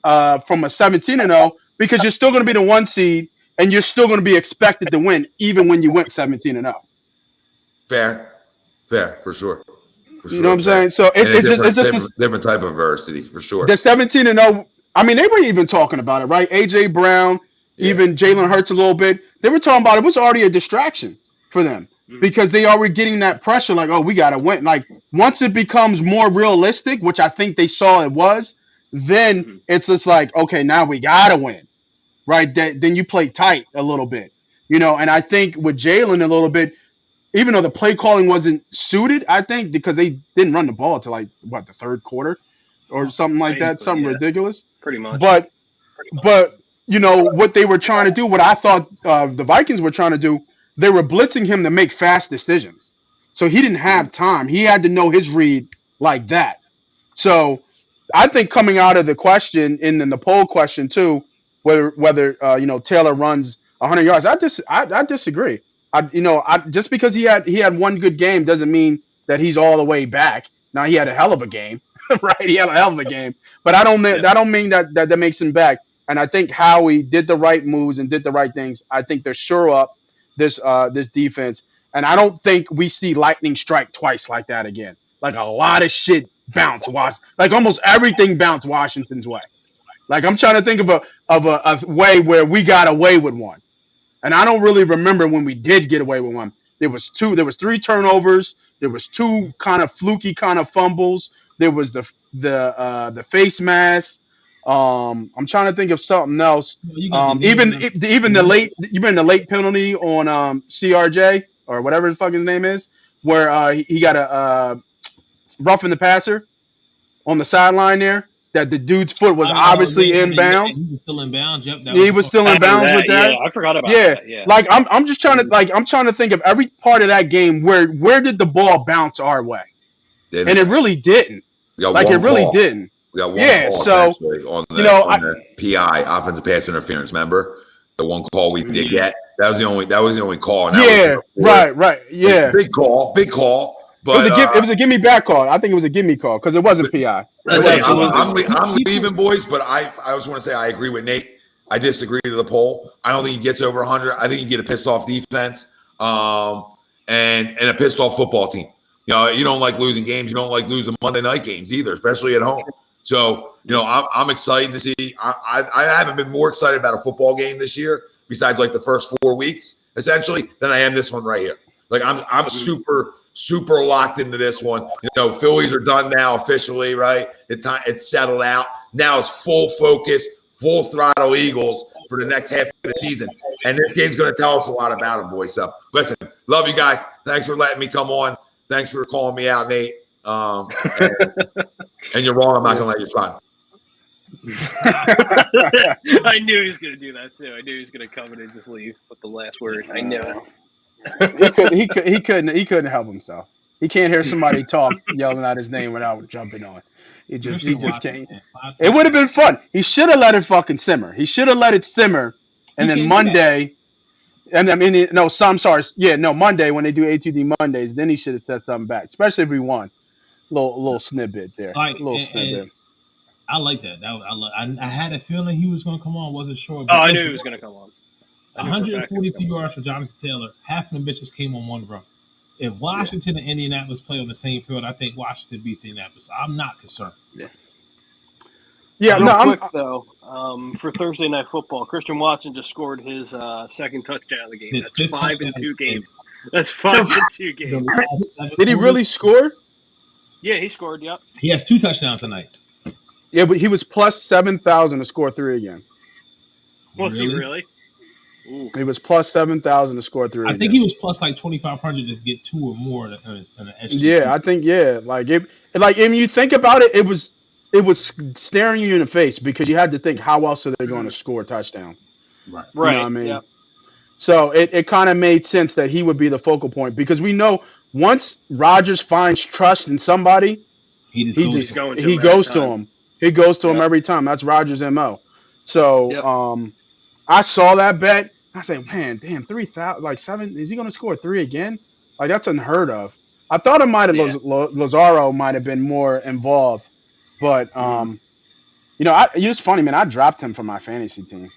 from a 17-0 because you're still going to be the 1 seed and you're still going to be expected to win even when you went 17-0. Fair, for sure. You know what I'm saying? So it's just different type of adversity for sure. The 17-0. I mean, they were even talking about it, right? A.J. Brown, even Jalen Hurts a little bit. They were talking about it was already a distraction for them because they already getting that pressure like, oh, we got to win. Like, once it becomes more realistic, which I think they saw it was, then it's just like, okay, now we got to win, right? Then you play tight a little bit. And I think with Jalen a little bit, even though the play calling wasn't suited, I think because they didn't run the ball until like the third quarter or something like that, something ridiculous. Pretty much. But what they were trying to do, what I thought the Vikings were trying to do, they were blitzing him to make fast decisions. So he didn't have time. He had to know his read like that. So I think coming out of the question and then the poll question too, whether Taylor runs 100 yards, I disagree. Just because he had one good game doesn't mean that he's all the way back. Now he had a hell of a game, right? He had a hell of a game, but I don't mean that makes him back. And I think Howie did the right moves and did the right things. I think they're sure up this defense, and I don't think we see lightning strike twice like that again. Like a lot of shit bounce like almost everything bounced Washington's way. Like I'm trying to think of a way where we got away with one. And I don't really remember when we did get away with one. There was 3 turnovers. There was 2 kind of fluky kind of fumbles. There was the face mask. I'm trying to think of something else. Even the late penalty on CRJ or whatever the fuck his name is, where he got a roughing the passer on the sideline there. That the dude's foot was obviously inbounds. He was still in bounds. Yep, he was still in bounds with that. Yeah, I forgot about that. Yeah, like I'm just trying to think of every part of that game where did the ball bounce our way, and it really didn't. Like it really didn't. We got one call so on the PI, offensive pass interference. Remember the one call we did get? That was the only call. And right. Yeah, big call. But it was a give me back call. I think it was a give me call because it wasn't PI. I'm leaving, boys, but I just want to say I agree with Nate. I disagree to the poll. I don't think he gets over 100. I think you get a pissed off defense and a pissed off football team. You don't like losing games. You don't like losing Monday night games either, especially at home. So, I'm excited to see. I haven't been more excited about a football game this year, besides like the first 4 weeks, essentially, than I am this one right here. Like I'm super locked into this one. Phillies are done now officially, right? It's settled out. Now it's full focus, full throttle Eagles for the next half of the season. And this game's going to tell us a lot about them, boys. So, listen, love you guys. Thanks for letting me come on. Thanks for calling me out, Nate. And you're wrong. I'm not going to let you slide. I knew he was going to do that, too. I knew he was going to come in and just leave with the last word. I knew it. He couldn't help himself. He can't hear somebody talk yelling out his name without jumping on. He just can't. It would have been fun. He should have let it fucking simmer. He should have let it simmer, and then Monday, Monday when they do A2D Mondays, then he should have said something back. Especially if we won. Little snippet there. Snippet. I like that. I had a feeling he was going to come on. Wasn't sure. But I knew he was going to come on. 142 yards for Jonathan Taylor. Half of the bitches came on one run. If Washington and Indianapolis play on the same field, I think Washington beats Indianapolis. So I'm not concerned. Though, for Thursday Night Football, Christian Watson just scored his second touchdown of the game. His That's 5 in 2 games. That's 5 in 2 games. Did he really score? Yeah, he scored. Yep. He has 2 touchdowns tonight. Yeah, but he was plus 7,000 to score 3 again. Was he really? Ooh. He was plus 7,000 to score 3. I think he was plus like 2,500 to get 2 or more in an SGP. Yeah, I think like if you think about it, it was staring you in the face because you had to think how else are they going to score touchdowns? Right. You know what I mean? Yep. So it kind of made sense that he would be the focal point because we know once Rodgers finds trust in somebody, he goes to him. He goes to him every time. That's Rodgers' MO. So I saw that bet. I said, man, damn, 3,000, like 7. Is he going to score 3 again? Like that's unheard of. I thought it might have Lazaro might have been more involved, but it's funny, man. I dropped him from my fantasy team.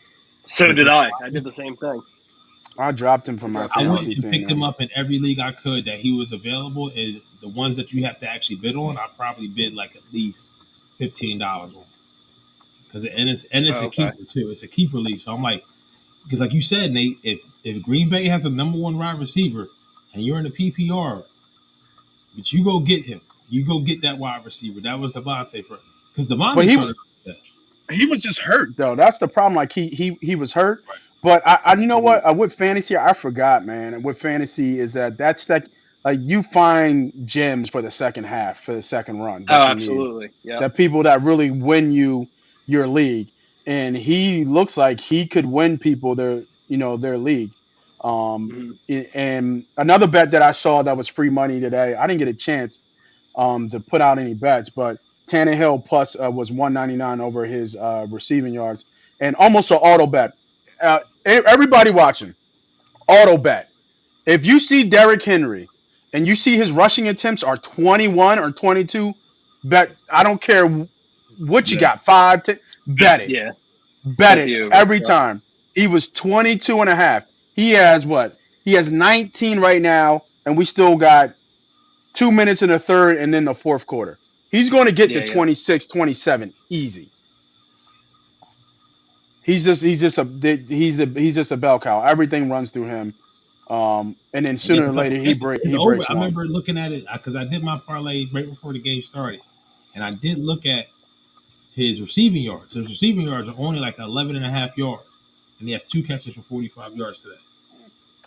So did I. I did the same thing. I dropped him from my fantasy team. I picked him up in every league I could that he was available, and the ones that you have to actually bid on, I probably bid like at least $15 on. Because it's a keeper too. It's a keeper league. So I'm like, because like you said, Nate, if Green Bay has a number 1 wide receiver and you're in the PPR, but you go get him, you go get that wide receiver. That was Devontae for because Devontae. He was just hurt though. That's the problem. Like he was hurt, But I you know what? With fantasy, I forgot, man. With fantasy, is that's like you find gems for the second half, for the second run Oh, that you need. absolutely. Yeah. That people that really win you your league, and he looks like he could win people their league. Mhm. And another bet that I saw that was free money today. I didn't get a chance to put out any bets, but Tannehill plus was 199 over his receiving yards, and almost an auto bet. Everybody watching, auto bet. If you see Derrick Henry and you see his rushing attempts are 21 or 22, bet. I don't care what you Yeah. got, 5, 10, bet it. Yeah. Bet Bet it the over. every Yeah. time. He was 22 and a half. He has what? He has 19 right now, and we still got 2 minutes in the third and then the fourth quarter. He's going to get to Yeah. 26, 27 easy. He's just a bell cow. Everything runs through him. And then sooner or later he breaks I one. remember looking at it because I did my parlay right before the game started, and I did look at his receiving yards. His receiving yards are only like 11 and a half yards, and he has 2 catches for 45 yards today.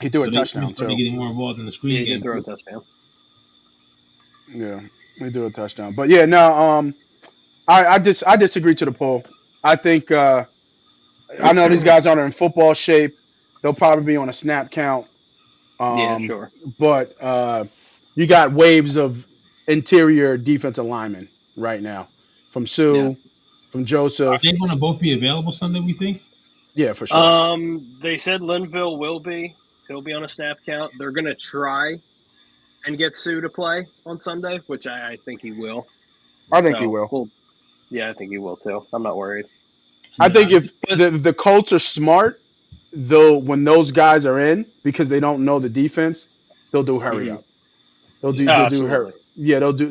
He threw So a they touchdown started too. getting more involved in the Yeah, screen he game. did throw a touchdown. Yeah, he threw a touchdown. But yeah, no, I disagree to the poll. I think I know these guys aren't in football shape. They'll probably be on a snap count. Yeah, sure. But you got waves of interior defensive linemen right now, from Sue, from Are Joseph. they going to both be available Sunday, we think? Yeah, for sure. They said Linval will be. He'll be on a snap count. They're going to try and get Sue to play on Sunday, which I think he will. I think he will. Well, yeah, I think he will too. I'm not worried. I think if the Colts are smart, though, when those guys are in, because they don't know the defense, they'll do hurry up. They'll do absolutely.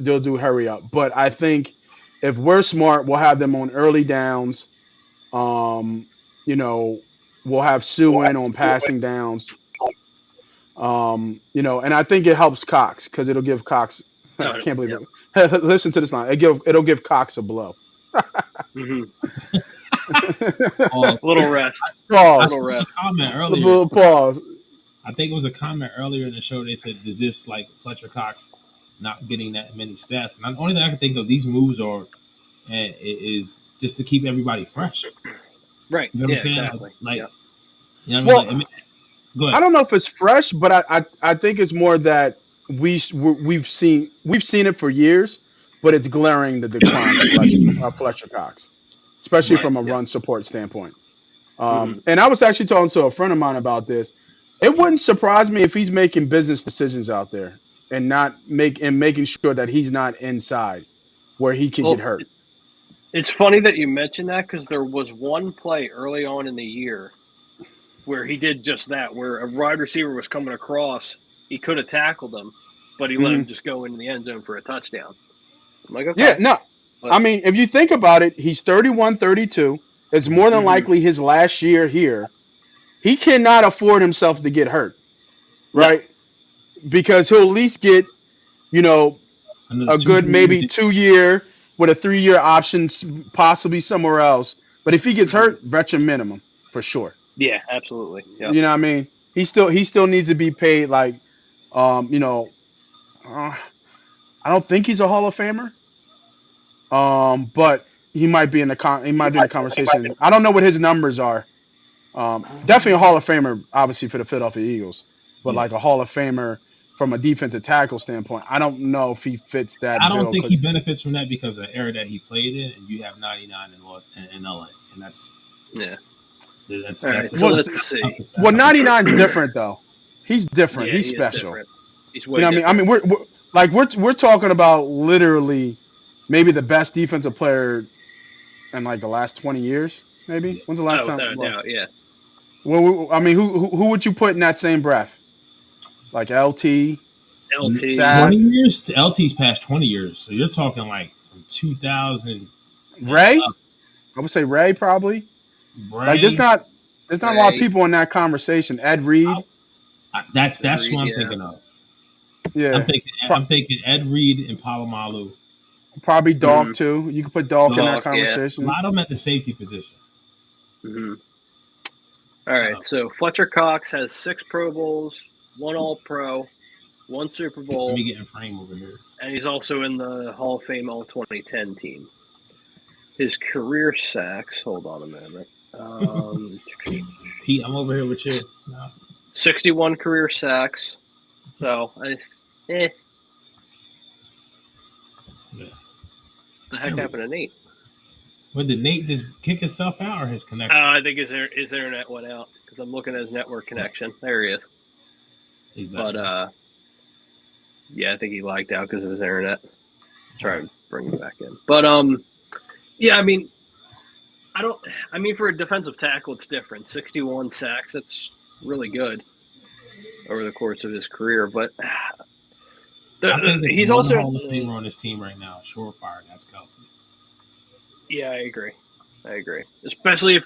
they'll do hurry up. But I think if we're smart, we'll have them on early downs. We'll have Sue in on passing downs. And I think it helps Cox because it'll give Cox. I can't believe it. Listen to this line. It'll give Cox a blow. Little rest. Pause. Little rest. A comment earlier. Little pause. I think it was a comment earlier in the show. They said, "Is this like Fletcher Cox not getting that many snaps?" And the only thing I can think of, these moves is just to keep everybody fresh. Right. You know what I'm saying? Exactly. You know what I mean? Go ahead. I don't know if it's fresh, but I think it's more that we've seen it for years, but it's glaring the decline of Fletcher Cox, especially from a run support standpoint. And I was actually talking to a friend of mine about this. It wouldn't surprise me if he's making business decisions out there and making sure that he's not inside where he can get hurt. It's funny that you mentioned that because there was one play early on in the year where he did just that, where a wide receiver was coming across. He could have tackled him, but he let him just go into the end zone for a touchdown. I'm like, okay. Yeah, no. I mean, if you think about it, he's 31, 32. It's more than likely his last year here. He cannot afford himself to get hurt, right? No. Because he'll at least get, a good maybe 2 year with a 3 year option, possibly somewhere else. But if he gets hurt, veteran minimum for sure. Yeah, absolutely. Yep. You know what I mean? He still needs to be paid like, I don't think he's a Hall of Famer. But he might be in the conversation. I don't know what his numbers are. Definitely a Hall of Famer, obviously for the Philadelphia Eagles, but like a Hall of Famer from a defensive tackle standpoint, I don't know if he fits that. I don't think he benefits from that because of the era that he played in, and you have 99 in LA, and that's that's well, 99 is different though. He's different. Yeah, he's special. Different. He's way different. I mean, we're talking about literally maybe the best defensive player in like the last 20 years. Maybe when's the last time? Yeah. Well, I mean, who would you put in that same breath? Like LT. 20 years? LT's past 20 years. So you're talking like from 2000. Ray? I would say Ray probably. Ray, like there's not a lot of people in that conversation. Ed Reed. That's who I'm thinking of. Yeah. I'm thinking Ed Reed and Palomalu. Probably Dog too. You could put Dog in that conversation. A lot of them at the safety position. All right, so Fletcher Cox has 6 Pro Bowls, 1 All-Pro, 1 Super Bowl. Let me get in frame over here. And he's also in the Hall of Fame All-2010 team. His career sacks, hold on a minute. Pete, I'm over here with you. No. 61 career sacks. So, Yeah. The heck happened to Nate? Well, did Nate just kick himself out or his connection? I think his internet went out because I'm looking at his network connection. There he is. He's back. But, yeah, I think he lagged out because of his internet. Try and bring him back in. But, yeah, I mean, for a defensive tackle, it's different. 61 sacks, that's really good over the course of his career. But I think he's also Hall of Famer on this team right now. Surefire, that's Kelsey. Yeah, I agree. Especially if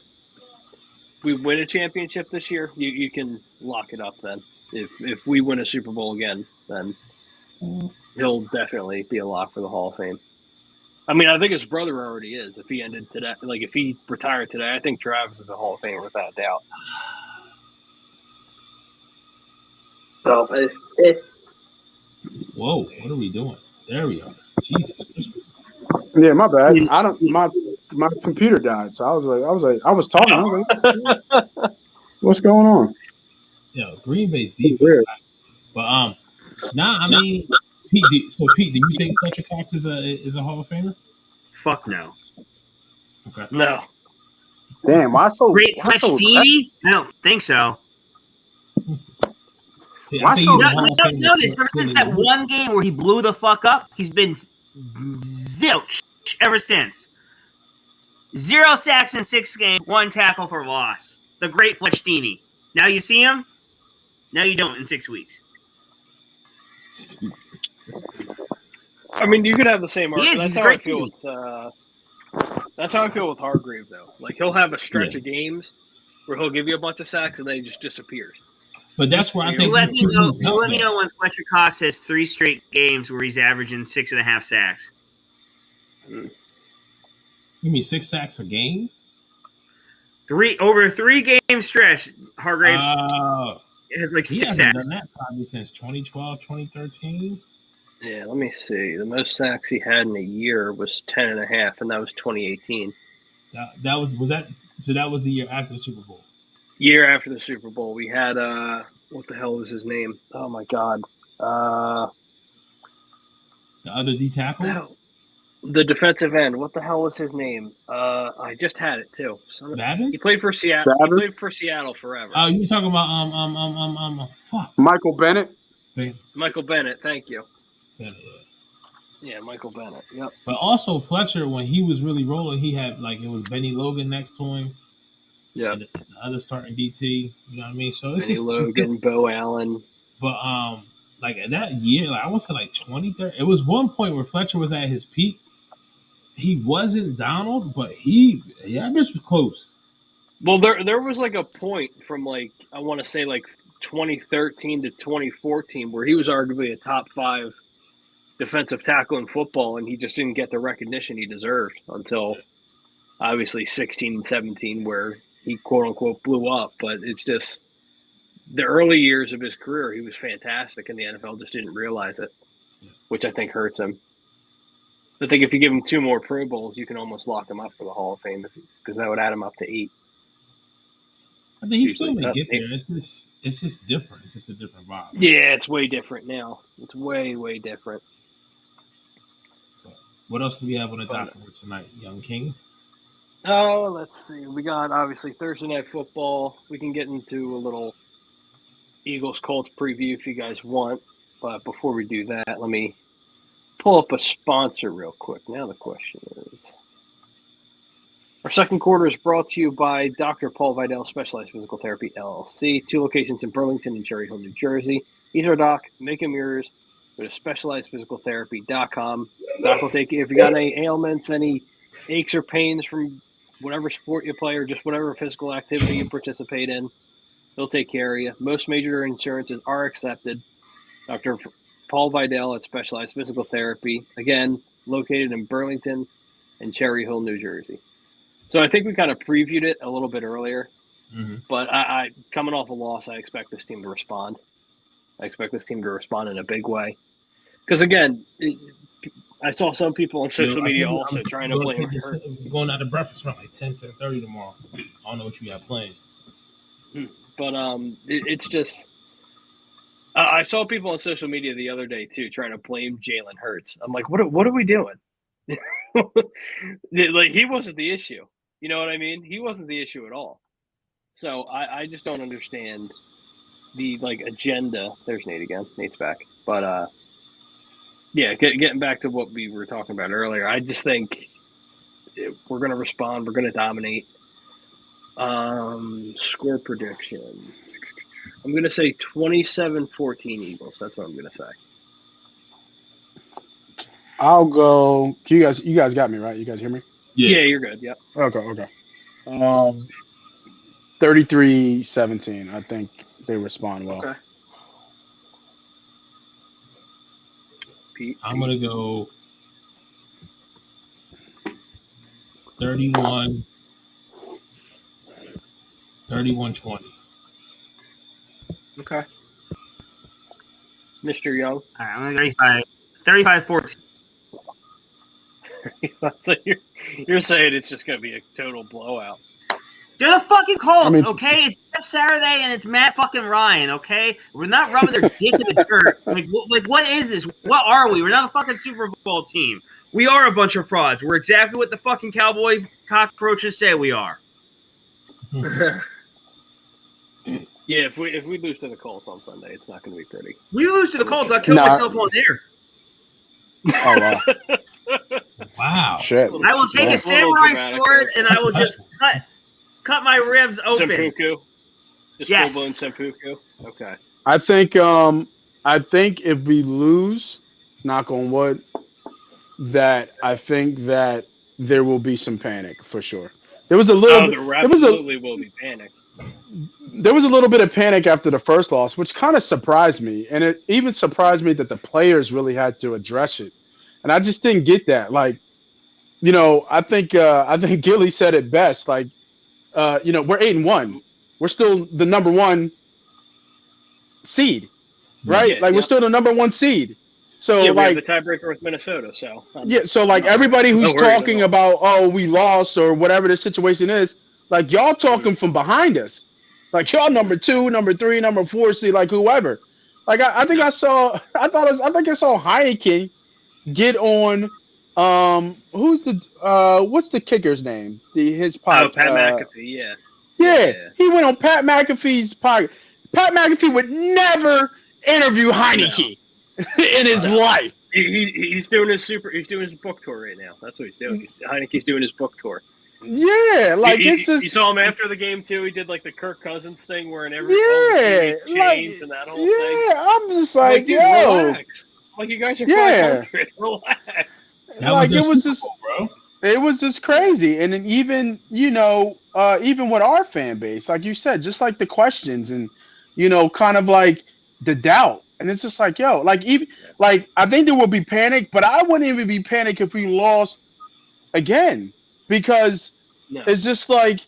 we win a championship this year, you can lock it up then. If we win a Super Bowl again, then he'll definitely be a lock for the Hall of Fame. I mean, I think his brother already is. If he ended today, like if he retired today, I think Travis is a Hall of Famer without a doubt. So, Whoa, what are we doing? There we are. Jesus Christmas. Yeah, my bad. My computer died, so I was talking. I was like, what's going on? Yeah, Green Bay's defense. But I mean, Pete. Pete, do you think Fletcher Cox is a Hall of Famer? Fuck no. Okay. No. Damn, why so? Great Why so? Fletchini? I don't think so. Yeah, Why I think so- he's a No, Hall of Famer no, this still ever since in that the- one game where he blew the fuck up, he's been zilch ever since. 0 sacks in 6 games, 1 tackle for loss. The great Fletchini. Now you see him. Now you don't in 6 weeks. Stupid. I mean, you could have the same He is, argument. he's That's how I great feel with. That's how I feel with Hargrave, though. Like he'll have a stretch of games where he'll give you a bunch of sacks and then he just disappears. But that's where I You think let these me two know. moves You help let me though. know when Fletcher Cox has 3 straight games where he's averaging 6.5 sacks. You mean 6 sacks a game? Over a 3-game stretch, Hargraves has like He 6 hasn't sacks. done that probably since 2012, 2013. Yeah, let me see. The most sacks he had in a year was 10.5, and that was 2018. That was the year after the Super Bowl. Year after the Super Bowl, we had what the hell was his name? Oh my God, The other D tackle? no. The defensive end. What the hell was his name? I just had it too. Babin? He played for Seattle. Babin? He played for Seattle forever. Oh, you were talking about fuck. Michael Bennett. Michael Bennett. Thank you. Yeah. Yeah, Michael Bennett. Yep. But also Fletcher, when he was really rolling, he had it was Benny Logan next to him. Yeah. And the other starting DT. You know what I mean? So it's Benny just Logan, Bo Allen. But that year, I want to say 2030. It was one point where Fletcher was at his peak. He wasn't Donald, but that bitch was close. Well, there was a point from I want to say 2013 to 2014 where he was arguably a top 5 defensive tackle in football, and he just didn't get the recognition he deserved until obviously 16 and 17 where he quote unquote blew up. But it's just the early years of his career, he was fantastic, and the NFL just didn't realize it, which I think hurts him. I think if you give him 2 more Pro Bowls, you can almost lock him up for the Hall of Fame because that would add him up to 8. I think he still may get there. It's just different. It's just a different vibe. Yeah, it's way different now. It's way, way different. What else do we have on the docket for tonight, Young King? Oh, let's see. We got obviously Thursday Night Football. We can get into a little Eagles Colts preview if you guys want. But before we do that, let me pull up a sponsor real quick. Now the question is, our second quarter is brought to you by Dr. Paul Vidal Specialized Physical Therapy, LLC. 2 locations in Burlington and Cherry Hill, New Jersey. He's our doc. Make him yours. Go to specializedphysicaltherapy.com. Doc will take you if you got any ailments, any aches or pains from whatever sport you play or just whatever physical activity you participate in. He'll take care of you. Most major insurances are accepted. Dr. Paul Vidal at Specialized Physical Therapy. Again, located in Burlington and Cherry Hill, New Jersey. So I think we kind of previewed it a little bit earlier. But I coming off a loss, I expect this team to respond. I expect this team to respond in a big way. Because again, I saw some people on social media also trying to blame her. Going out to breakfast around like 10:30 tomorrow. I don't know what you got playing. But it's just I saw people on social media the other day too trying to blame Jalen Hurts. I'm like, what are we doing? Like, he wasn't the issue. You know what I mean? He wasn't the issue at all. So I just don't understand the agenda. There's Nate again. Nate's back. But yeah, getting back to what we were talking about earlier, I just think we're going to respond. We're going to dominate. Score prediction. I'm going to say 27-14 Eagles. That's what I'm going to say. I'll go. You guys got me, right? You guys hear me? Yeah, you're good. Yep. Okay. 33-17. I think they respond well. Okay. Pete? I'm going to go 31-20. Okay. Mr. Young? All right, I'm going to 35-14. You're saying it's just going to be a total blowout. They're the fucking Colts, okay? It's Jeff Saturday and it's Matt fucking Ryan, okay? We're not rubbing their dick in the dirt. Like, what is this? What are we? We're not a fucking Super Bowl team. We are a bunch of frauds. We're exactly what the fucking cowboy cockroaches say we are. Yeah, if we lose to the Colts on Sunday, it's not going to be pretty. We lose to the Colts, I'll kill myself on there. Oh, wow. Wow. Shit. I will take a samurai sword and I will just cut my ribs open. Seppuku? Just yes. full-blown seppuku? Okay. I think if we lose, knock on wood, that I think that there will be some panic for sure. There was a little. There absolutely will be panic. There was a little bit of panic after the first loss, which kind of surprised me, and it even surprised me that the players really had to address it, and I just didn't get that. Like, I think Gilly said it best. Like, we're 8-1. We're still the number one seed, right? Yeah, we're still the number one seed. So we have the tiebreaker with Minnesota. So everybody who's talking about, oh, we lost or whatever the situation is, like, y'all talking from behind us, like y'all number 2, number 3, number 4 seed, like whoever. Like I think I saw Heineken get on. Who's what's the kicker's name? His podcast. Oh, Pat McAfee. Yeah, he went on Pat McAfee's podcast. Pat McAfee would never interview Heineke in his life. He's doing his book tour right now. That's what he's doing. Heineke's doing his book tour. Yeah, like it's just. You saw him after the game too. He did like the Kirk Cousins thing, wearing every chains and that whole thing. Yeah, I'm just like, dude, yo, relax. Like, you guys are 500. Relax. It was just crazy, and then even even with our fan base, like you said, just like the questions and kind of like the doubt, and it's just like, yo, like even like I think there will be panic, but I wouldn't even be panicked if we lost again. Because it's just like,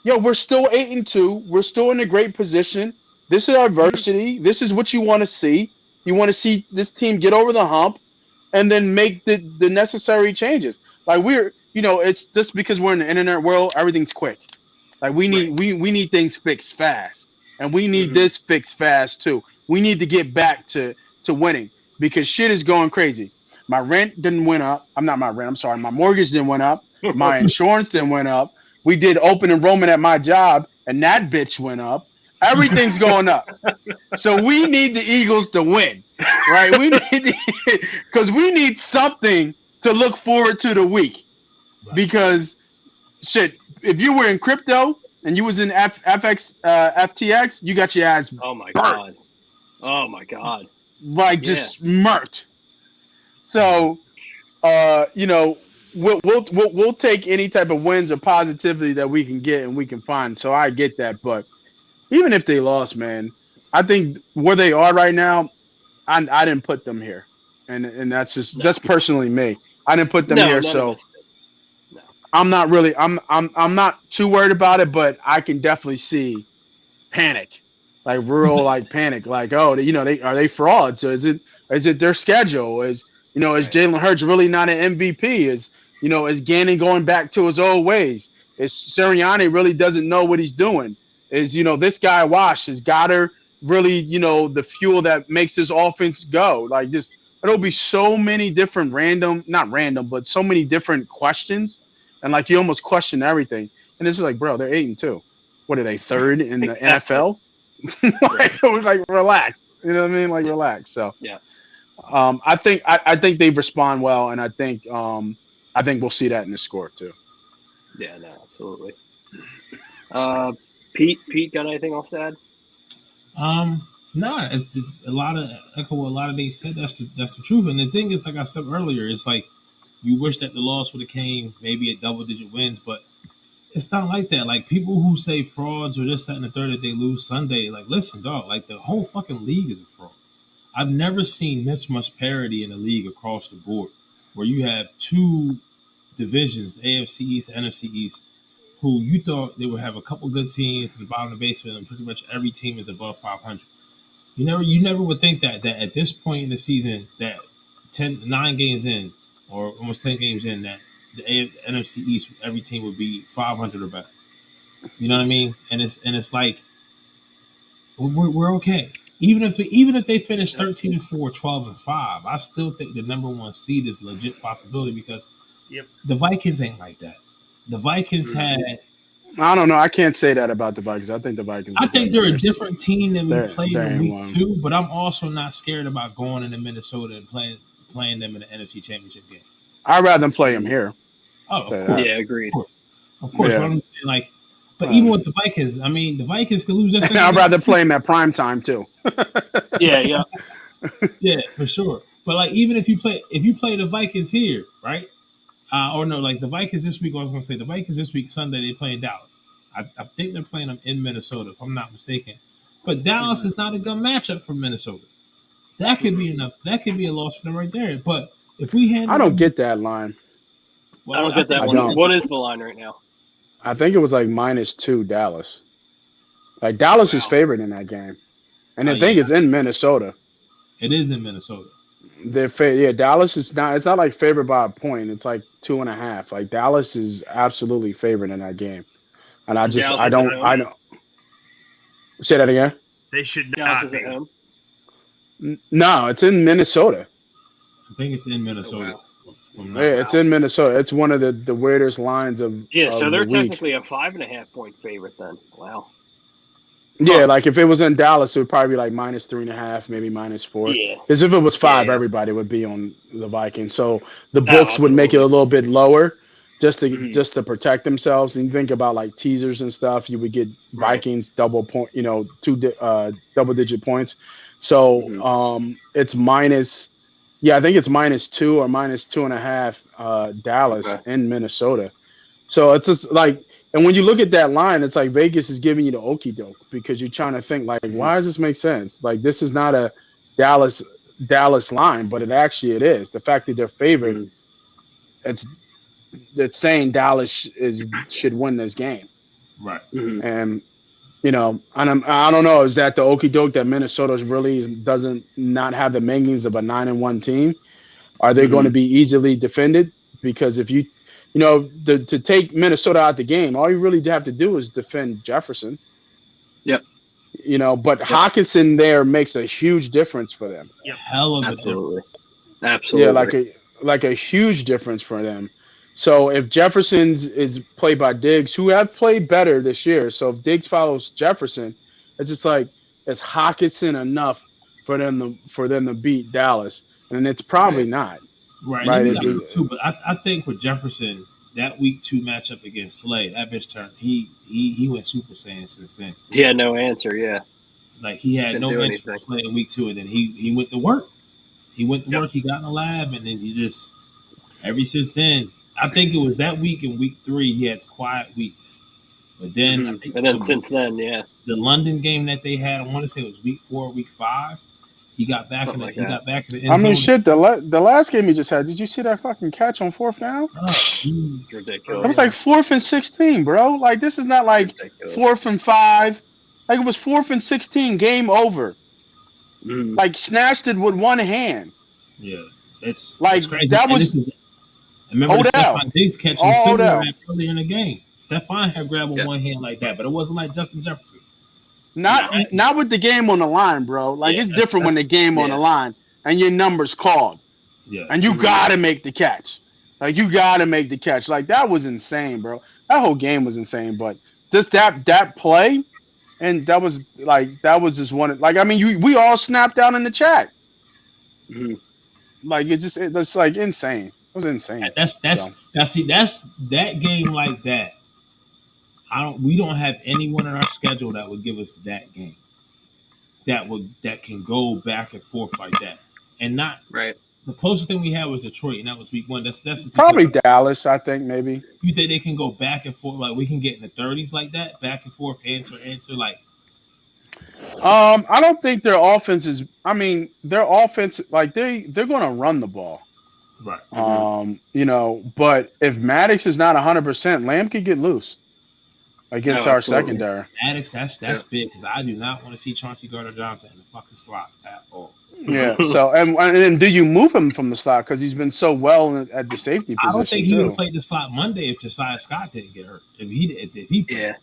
yo, we're still 8-2. We're still in a great position. This is adversity. This is what you want to see. You want to see this team get over the hump and then make the necessary changes. Like it's just because we're in the internet world, everything's quick. Like we need things fixed fast. And we need this fixed fast too. We need to get back to winning because shit is going crazy. My rent didn't went up. My mortgage didn't went up. My insurance then went up. We did open enrollment at my job, and that bitch went up. Everything's going up. So we need the Eagles to win, right? Because we need something to look forward to the week. Because, shit, if you were in crypto and you was in FTX, you got your ass Oh, my burnt. God. Oh, my God. Like, just murked. So, We'll take any type of wins or positivity that we can get and we can find. So I get that, but even if they lost, man, I think where they are right now, I didn't put them here, and that's just personally me. I didn't put them here, so I'm not really. I'm not too worried about it, but I can definitely see panic, like real like panic, like oh, they are they frauds? Or is it their schedule? Is Right. Jalen Hurts really not an MVP? Is Gannon going back to his old ways? Is Sirianni really doesn't know what he's doing? Is this guy Wash? Is Goddard really the fuel that makes this offense go? Like just there'll be so many different not random, but so many different questions, and like you almost question everything. And it's just like, bro, they're 8-2. What are they, third in the NFL? like relax. You know what I mean? Like relax. So Yeah. I think they respond well, and I think we'll see that in the score too. Yeah, no, absolutely. Pete, got anything else to add? No, it's a lot of echo what a lot of they said. That's the truth. And the thing is, like I said earlier, it's like you wish that the loss would have came maybe at double-digit wins, but it's not like that. Like people who say frauds or this, that, and the third that they lose Sunday, like listen, dog, like the whole fucking league is a fraud. I've never seen this much parity in the league across the board, where you have two divisions, AFC East, NFC East, who you thought they would have a couple good teams in the bottom of the basement, and pretty much every team is above 500. You never would think that at this point in the season, that 9 games in, or almost 10 games in, that the NFC East, every team would be 500 or better. You know what I mean? And it's like we're okay. Even if they finish 13-4, 12-5, I still think the number one seed is a legit possibility because the Vikings ain't like that. The Vikings had. I don't know. I can't say that about the Vikings. I think the Vikings. I think they're a different team than we played in week one. 2, but I'm also not scared about going into Minnesota and playing them in the NFC Championship game. I'd rather them play them here. Oh, of course. Yeah, agreed. Of course. Yeah. But I'm saying, like, but even with the Vikings, I mean, the Vikings could lose that. I'd rather play them at prime time too. Yeah. Yeah, for sure. But like, even if you play the Vikings here, right? Or no, like the Vikings this week. I was going to say the Vikings this week Sunday they play in Dallas. I think they're playing them in Minnesota, if I'm not mistaken. But Dallas is not a good matchup for Minnesota. That could be enough. That could be a loss for them right there. But if we handle, I don't get that line. Well, I don't get that one. What is the line right now? I think it was like -2 Dallas. Like Dallas is favored in that game, and I think it's in Minnesota. It is in Minnesota. Dallas is not. It's not like favored by a point. It's like 2.5. Like Dallas is absolutely favored in that game, and I don't. Say that again. They should Dallas not is be. at home. No, it's in Minnesota. I think it's in Minnesota. It's in Minnesota. It's one of the weirdest lines of. Yeah, so they're the week. technically a 5.5 point favorite then. Wow. Yeah, like if it was in Dallas, it would probably be like -3.5, maybe -4. Yeah. Because if it was 5, Yeah. everybody would be on the Vikings. So the books would make it a little bit lower, just to protect themselves. And you think about like teasers and stuff, you would get Vikings double point, double-digit points. So it's minus. Yeah, I think it's -2 or -2.5 Dallas in Minnesota. So it's just like. And when you look at that line, it's like Vegas is giving you the okie doke because you're trying to think like, why does this make sense? Like this is not a Dallas line, but it is. The fact that they're favored, it's saying Dallas should win this game, right? And I don't know, is that the okie doke that Minnesota really doesn't not have the makings of a 9-1 team? Are they going to be easily defended? Because if you to take Minnesota out the game, all you really have to do is defend Jefferson. Yep. But Hawkinson there makes a huge difference for them. Yep. Hell of a difference. Absolutely. Yeah, like a huge difference for them. So if Jefferson's is played by Diggs, who have played better this year, so if Diggs follows Jefferson, it's just like is Hawkinson enough for them to beat Dallas? And it's probably not. Right. Too, but I think with Jefferson, that week 2 matchup against Slay, that bitch turned. He went Super Saiyan since then. He had no answer. Yeah. Like he had no answer for Slay in week 2, and then he went to work. He went to work. He got in the lab, and then he just ever since then. I think it was that week in week 3 he had quiet weeks, but then since then, the London game that they had, I want to say it was week 4, or week 5. He got back Something in like he that. got back in the end I zone. mean, shit. The last game he just had. Did you see that fucking catch on 4th down? Oh, jeez. It's ridiculous. It was like 4th and 16, bro. Like this is not like Ridiculous. 4th and 5. Like it was 4th and 16. Game over. Mm. Like snatched it with one hand. Yeah, it's Like, crazy. that And was- this is, remember the Odell. Stephon Diggs catch All was similar Odell. to that earlier in the game. Stephon had grabbed with one hand like that, but it wasn't like Justin Jefferson. Not with the game on the line, bro. Like Yeah, it's that's- different when the game on yeah. the line and your number's called Yeah, and you gotta make the catch. Like you gotta make the catch. Like that was insane, bro. That whole game was insane. But just that play, and that was just one. Like I mean, we all snapped out in the chat. Mhm. Like it's like insane. It was insane. that's now see that's that game like that. We don't have anyone in our schedule that would give us that game. That can go back and forth like that, and not Right. the closest thing we had was Detroit, and that was week 1. That's Probably Dallas, I think maybe. You think they can go back and forth like we can get in the 30s like that, back and forth, answer like. I don't think their offense is. I mean, their offense like they're going to run the ball. Right. You know, but if Maddox is not 100%, Lamb could get loose against our absolutely. secondary. Maddox, that's big because I do not want to see Chauncey Gardner-Johnson in the fucking slot at all. Yeah. So and then do you move him from the slot because he's been so well at the safety position? I don't think he would too. have played the slot Monday if Josiah Scott didn't get hurt. If he played. Yeah.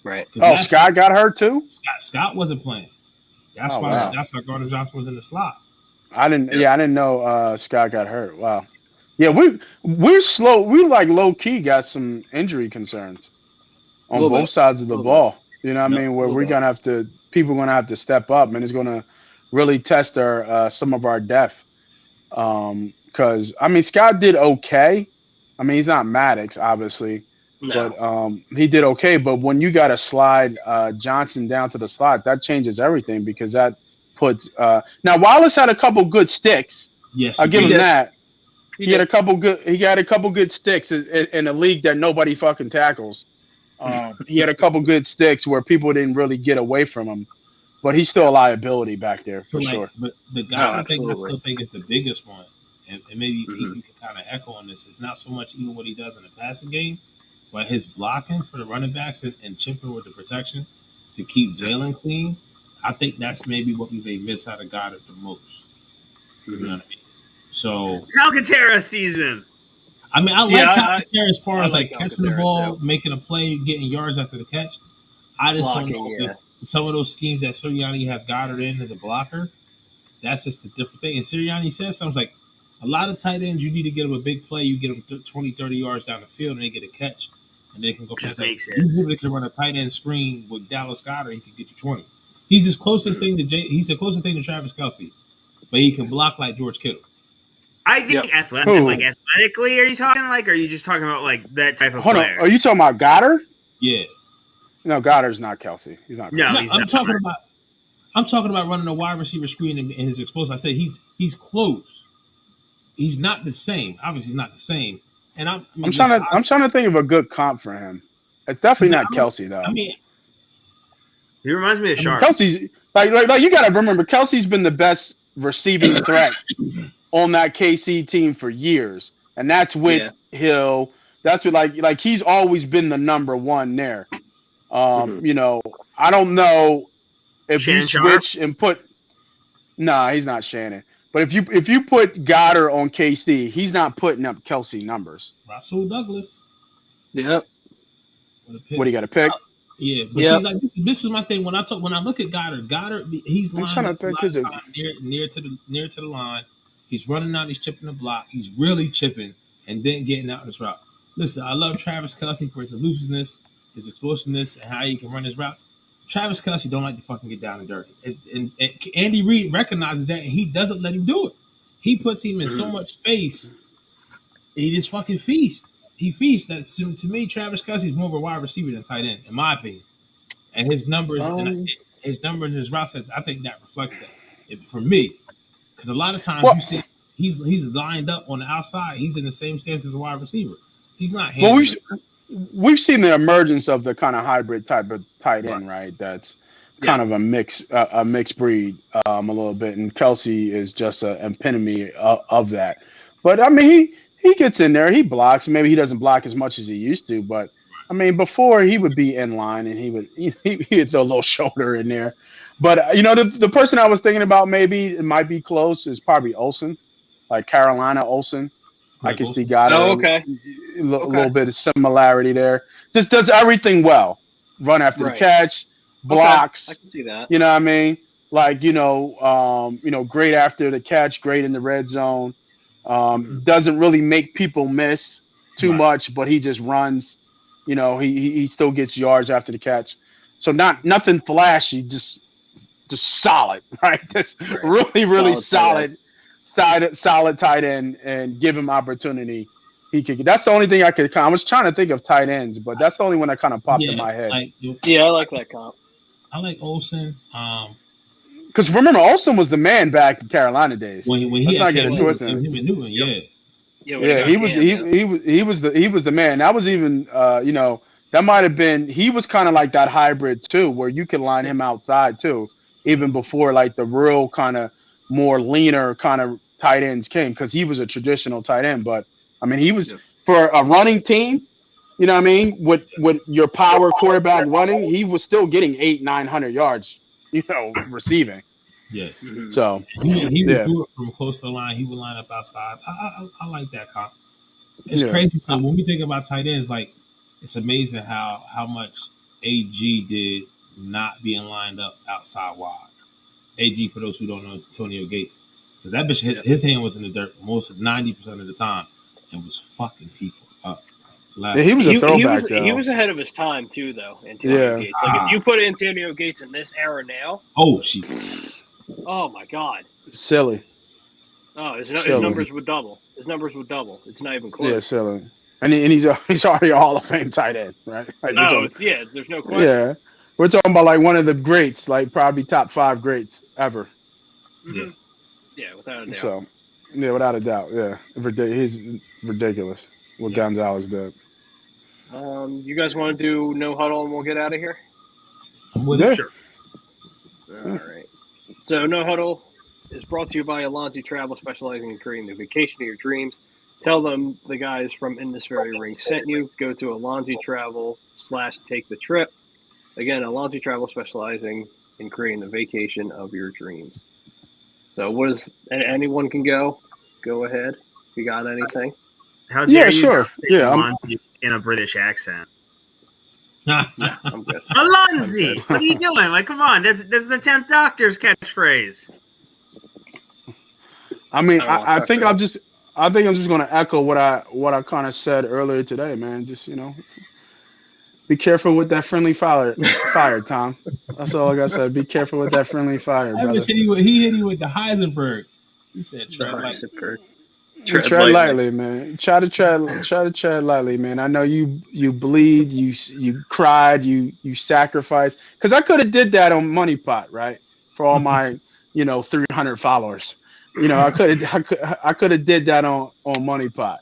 Right. Oh, Scott got hurt too. Scott wasn't playing. That's why Gardner-Johnson was in the slot. I didn't know Scott got hurt. Wow. Yeah, we're slow. We like low key got some injury concerns on both sides of the ball. You know what I mean? Where people are gonna have to step up, and it's gonna really test our some of our depth. Because I mean, Scott did okay. I mean, he's not Maddox, obviously, but he did okay. But when you got to slide Johnson down to the slot, that changes everything because that puts. Now Wallace had a couple good sticks. Yes, I'll give him that. He got a couple good sticks in a league that nobody fucking tackles. He had a couple good sticks where people didn't really get away from him, but he's still a liability back there for sure. But the guy I still think is the biggest one, and maybe you can kind of echo on this. It's not so much even what he does in the passing game, but his blocking for the running backs and chipping with the protection to keep Jalen clean. I think that's maybe what we may miss out of Goddard the most. You know what I mean? So Alcantara season. I mean, I like Alcantara as far as like catching the Alcantara, ball, making a play, getting yards after the catch. I just don't know if some of those schemes that Sirianni has Goddard in as a blocker, that's just a different thing. And Sirianni says something like, a lot of tight ends, you need to get them a big play. You get them 20, 30 yards down the field, and they get a catch, and they can go. Like, you can run a tight end screen with Dallas Goddard, he can get you 20. He's his closest thing to he's the closest thing to Travis Kelce, but he can block like George Kittle. I think athletically, are you talking like, or are you just talking about like that type of player? On, are you talking about Goddard? Yeah. No, Goddard's not Kelce. He's not. No, I'm talking about running a wide receiver screen and his explosive. I said he's close. He's not the same. Obviously, he's not the same. And I'm trying to think of a good comp for him. It's definitely not Kelce though. I mean, he reminds me of Sharp. Kelce's like you got to remember Kelce's been the best receiving threat on that KC team for years, and that's with Hill. That's what like he's always been the number one there. You know, I don't know if Shannon you switch and put. Nah, he's not Shannon. But if you put Goddard on KC, he's not putting up Kelce numbers. Russell Douglas. Yep. What do you got to pick? Yeah, but see, like this is my thing. When I look at Goddard, he's lined up a lot of time near to the line. He's running out, he's chipping the block, he's really chipping and then getting out this route. Listen, I love Travis Kelce for his elusiveness, his explosiveness, and how he can run his routes. Travis Kelce don't like to fucking get down and dirty. And Andy Reid recognizes that, and he doesn't let him do it. He puts him in so much space, he just fucking feasts. He feasts. That to me, Travis Kelce is more of a wide receiver than tight end, in my opinion. And his numbers, and his route sets, I think that reflects that for me. Because a lot of times you see he's lined up on the outside. He's in the same stance as a wide receiver. He's not. We've seen the emergence of the kind of hybrid type of tight end, right? kind of a mixed breed a little bit, and Kelsey is just an epitome of that. But I mean, he gets in there, he blocks. Maybe he doesn't block as much as he used to, but I mean, before he would be in line and he would throw a little shoulder in there. But the person I was thinking about maybe it might be close is probably Olsen, like Carolina Olsen. I can see got okay. a little bit of similarity there. Just does everything well. Run after the catch, blocks. Okay. I can see that. You know what I mean? Like great after the catch, great in the red zone. Doesn't really make people miss too much, but he just runs. He still gets yards after the catch. So nothing flashy, just solid, right? Just really solid tight end, and give him opportunity. He could. That's the only thing I could. I was trying to think of tight ends, but that's the only one that kind of popped in my head. I like that comp. I like Olsen. Because remember, Olsen was the man back in Carolina days. When he not getting twisted. Him and Newton, he was the man. That was even that might have been, he was kind of like that hybrid too, where you could line him outside too, even before like the real kind of more leaner kind of tight ends came, because he was a traditional tight end. But I mean, he was for a running team, you know what I mean, with your power quarterback running, he was still getting 800-900 yards, receiving. Yeah. So he would do it from close to the line. He would line up outside. I like that comp. It's crazy. So when we think about tight ends, like, it's amazing how much AG did not being lined up outside wide. AG, for those who don't know, is Antonio Gates, because that bitch his hand was in the dirt most 90% of the time and was fucking people up. Yeah, he was a throwback. He was ahead of his time too, though. Antonio Gates. Like if you put Antonio Gates in this era now, oh my God, silly. Oh, his numbers would double. His numbers would double. It's not even close. Yeah, silly. And he's already a Hall of Fame tight end, right? Like, there's no question. Yeah, we're talking about like one of the greats, like probably top 5 greats ever. Mm-hmm. Yeah, without a doubt. So, without a doubt, yeah, he's ridiculous what Gonzalez did. You guys want to do no huddle and we'll get out of here? I'm with it. Sure. All right. So no huddle is brought to you by Alonzi Travel, specializing in creating the vacation of your dreams. Tell them the guys from In This Very Ring sent you. Go to Alonzi Travel /take the trip. Again, Alonzi Travel, specializing in creating the vacation of your dreams. So anyone can go ahead. You got anything? How dare you sure. Yeah, Alonzi in a British accent. I'm good. Alonzi, what are you doing? Like, come on, that's the 10th Doctor's catchphrase. I mean, I think I'm just going to echo what I kind of said earlier today, man. Just be careful with that friendly fire, Tom. That's all I got to say. Be careful with that friendly fire, brother. He hit you with the Heisenberg. He said, "Tread lightly, man. Try to tread lightly, man. I know you bleed, you cried, you sacrificed. Because I could have did that on Money Pot, right? For all my 300 followers. I could have did that on Money Pot.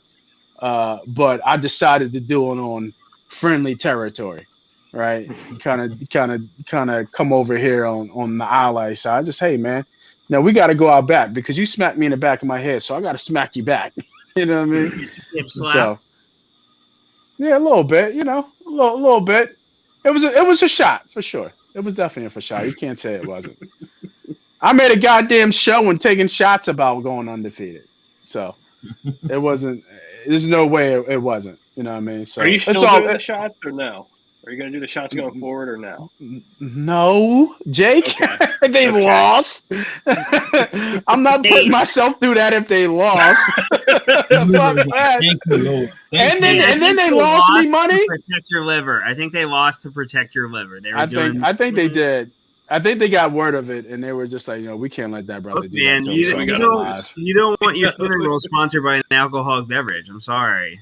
But I decided to do it on friendly territory, right? Kind of come over here on the ally side. Just, hey, man. Now we got to go out back because you smacked me in the back of my head, so I got to smack you back. You know what I mean? So, yeah, a little bit. A little bit. It was a shot for sure. It was definitely a shot. You can't say it wasn't. I made a goddamn show and taking shots about going undefeated, so it wasn't. There's no way it wasn't. You know what I mean? So are you still doing the shots or no? Are you going to do the shots going forward or no? No, Jake. Okay. They lost. I'm not putting myself through that if they lost. And then they lost me money. To protect your liver. I think they lost to protect your liver. I think they did. I think they got word of it, and they were just like, we can't let that brother do that. You don't want your funeral sponsored by an alcoholic beverage. I'm sorry.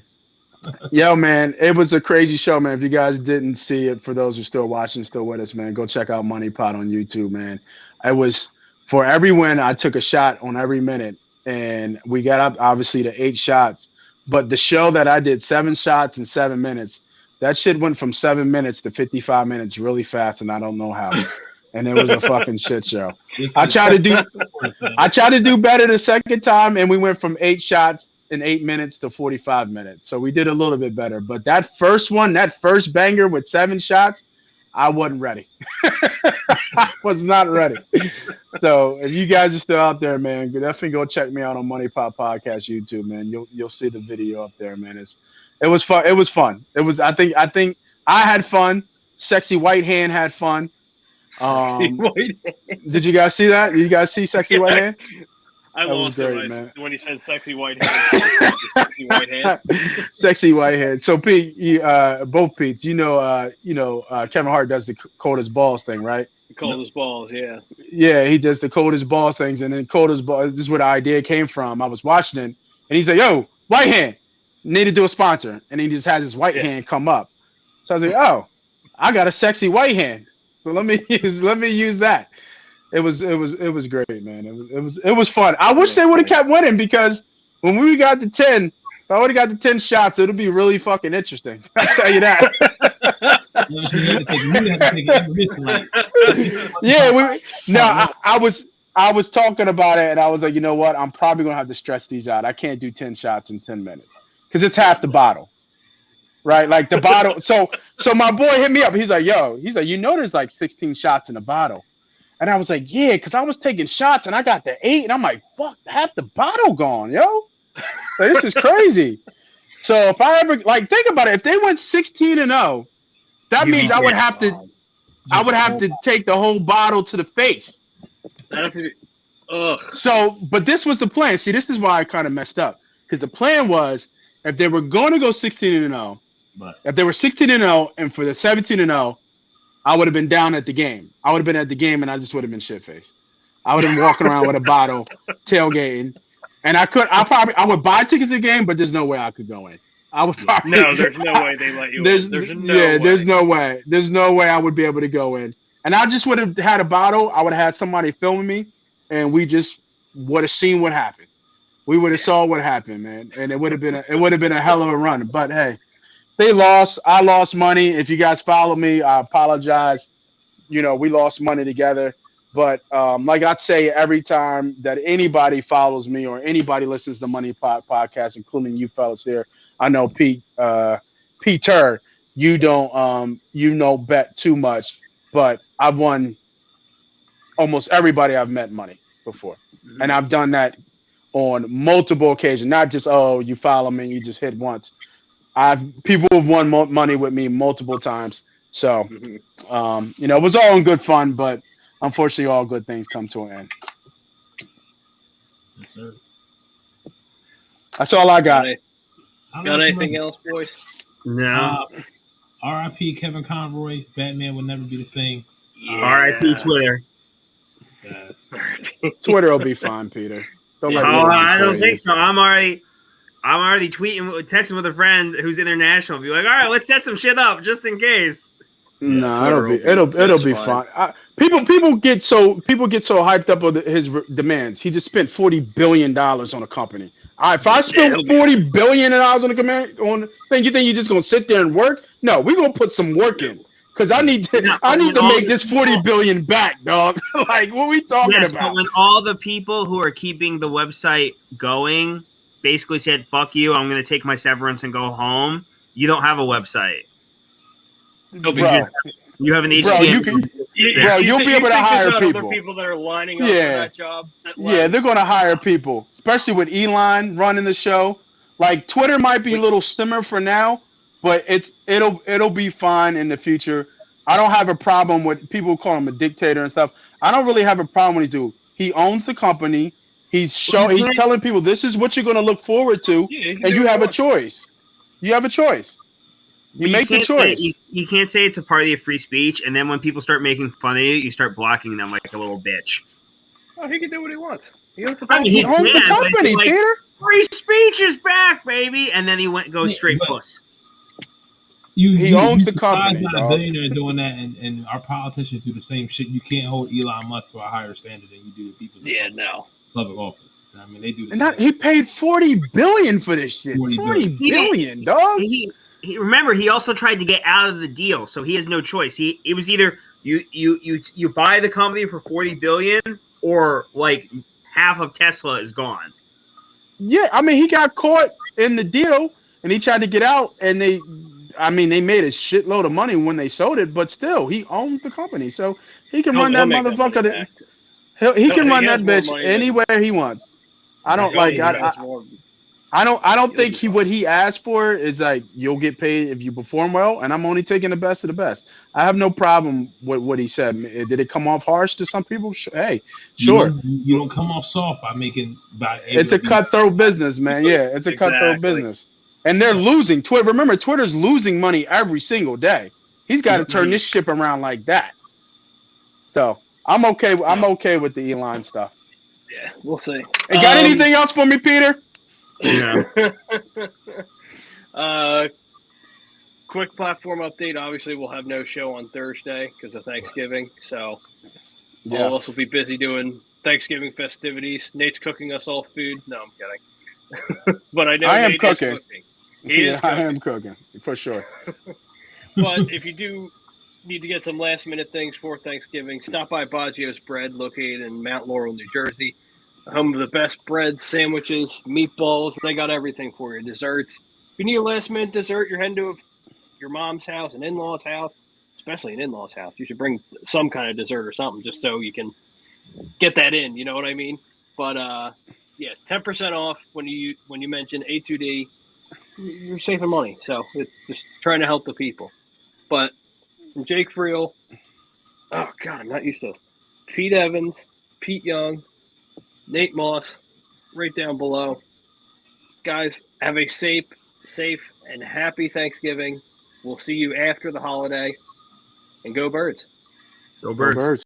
Yo, man, it was a crazy show, man. If you guys didn't see it, for those who are still watching, still with us, man, go check out Money Pot on YouTube, man. I was, for every win, I took a shot on every minute, and we got up, obviously, to 8 shots. But the show that I did 7 shots in 7 minutes, that shit went from 7 minutes to 55 minutes really fast, and I don't know how. and it was a fucking shit show. I tried to do better the second time, and we went from 8 shots in 8 minutes to 45 minutes. So we did a little bit better. But that first banger with 7 shots, I wasn't ready. I was not ready. So if you guys are still out there, man, definitely go check me out on Money Pop Podcast YouTube, man. You'll see the video up there, man. It was fun. It was fun. It was. I think I had fun. Sexy White Hand had fun. Did you guys see that? Did you guys see Sexy White Hand? I lost it when he said sexy white hand. Sexy white hand. Sexy white hand. So Pete, both Pete's, Kevin Hart does the coldest balls thing, right? The coldest balls, yeah. Yeah, he does the coldest balls things, and then coldest balls. This is where the idea came from. I was watching it, and he's like, "Yo, white hand, need to do a sponsor," and he just has his white hand come up. So I was like, "Oh, I got a sexy white hand, so let me use that." It was great, man. It was fun. I wish they would have kept winning, because when we got to 10, if I would have got to 10 shots, it'll be really fucking interesting. I'll tell you that. I was talking about it, and I was like, you know what? I'm probably gonna have to stretch these out. I can't do 10 shots in 10 minutes because it's half the bottle, right? Like the bottle. So my boy hit me up. He's like, there's like 16 shots in a bottle. And I was like, yeah, because I was taking shots and I got the 8, and I'm like, fuck, half the bottle gone, yo. So this is crazy. So if I ever think about it, if they went 16-0, that means I would have to take the whole bottle to the face. So, but this was the plan. See, this is why I kind of messed up, because the plan was, if they were going to go 16-0, if they were 16-0 and for the 17-0. I would have been down at the game. I would have been at the game, and I just would have been shit-faced. I would have been walking around with a bottle, tailgating, and I would buy tickets to the game, but there's no way I could go in. There's no way they let you in. There's no way. There's no way I would be able to go in. And I just would have had a bottle. I would have had somebody filming me, and we just would have seen what happened. We would have saw what happened, man, and it would have been a hell of a run. But hey. They lost. I lost money. If you guys follow me, I apologize. We lost money together. But like I say every time that anybody follows me or anybody listens to Money Podcast, including you fellas here, I know Peter, you don't bet too much, but I've won almost everybody I've met money before, and I've done that on multiple occasions. Not just you follow me, you just hit once. People have won money with me multiple times. So, it was all in good fun, but unfortunately, all good things come to an end. Yes, sir. That's all I got. Got anything else, boys? No. R.I.P. Kevin Conroy. Batman will never be the same. R.I.P. Twitter. Twitter will be fine, Peter. I don't think so. I'm already texting with a friend who's international. Be like, all right, let's set some shit up just in case. No, it'll be fine. People get so hyped up on his demands. He just spent $40 billion on a company. All right, if I spend $40 billion on a thing, you think you're just gonna sit there and work? No, we're gonna put some work in. Because I need to make this $40 billion back, dog. Like, what are we talking about? But when all the people who are keeping the website going basically said, fuck you, I'm going to take my severance and go home, you don't have a website. You have an HTML. You'll be able to hire people. Other people that are lining up for that job. Yeah, they're going to hire people, especially with Elon running the show. Like, Twitter might be a little simmer for now, but it'll be fine in the future. I don't have a problem with people call him a dictator and stuff. I don't really have a problem with he owns the company. He's telling people this is what you're going to look forward to, and you have a choice. You have a choice. You make the choice. You can't say it's a party of free speech, and then when people start making fun of you, you start blocking them like a little bitch. Oh, he can do what he wants. He owns the company, Peter. Free speech is back, baby, and then he goes straight puss. He owns the company. Not a billionaire doing that, and our politicians do the same shit. You can't hold Elon Musk to a higher standard than you do the people's public office. I mean, they do the same. He paid $40 billion for this shit. $40 billion, dog. Remember, he also tried to get out of the deal, so he has no choice. It was either You buy the company for $40 billion, or like half of Tesla is gone. Yeah, I mean, he got caught in the deal, and he tried to get out, and they made a shitload of money when they sold it, but still, he owns the company, so he can run that He'll make motherfucker. money He can run he has that more bitch money anywhere he wants. I don't than- like. he has more- I don't He'll think be what he asked for is like you'll get paid if you perform well, and I'm only taking the best of the best. I have no problem with what he said. Did it come off harsh to some people? Hey, sure. You don't come off soft by able It's to a be cutthroat business, man. Yeah, it's a cutthroat Exactly. business, and they're losing. Twitter. Remember, Twitter's losing money every single day. He's got to Yep. turn this ship around like that. So I'm okay. I'm okay with the Elon stuff. Yeah, we'll see. And got anything else for me, Peter? Yeah. Quick platform update. Obviously, we'll have no show on Thursday because of Thanksgiving. So all of us will be busy doing Thanksgiving festivities. Nate's cooking us all food. No, I'm kidding. But I know I am Nate cooking. is cooking. He is cooking. I am cooking for sure. But if you do need to get some last minute things for Thanksgiving, stop by Baggio's Bread, located in Mount Laurel, New Jersey. Home of the best breads, sandwiches, meatballs. They got everything for you. Desserts. If you need a last minute dessert, you're heading to your mom's house, an in-law's house, especially an in-law's house. You should bring some kind of dessert or something just so you can get that in. You know what I mean? But yeah, 10% off when you mention A2D. You're saving money. So it's just trying to help the people. But from Jake Friel, oh God, I'm not used to Pete Evans, Pete Young, Nate Moss, right down below. Guys, have a safe and happy Thanksgiving. We'll see you after the holiday. And go Birds. Go Birds.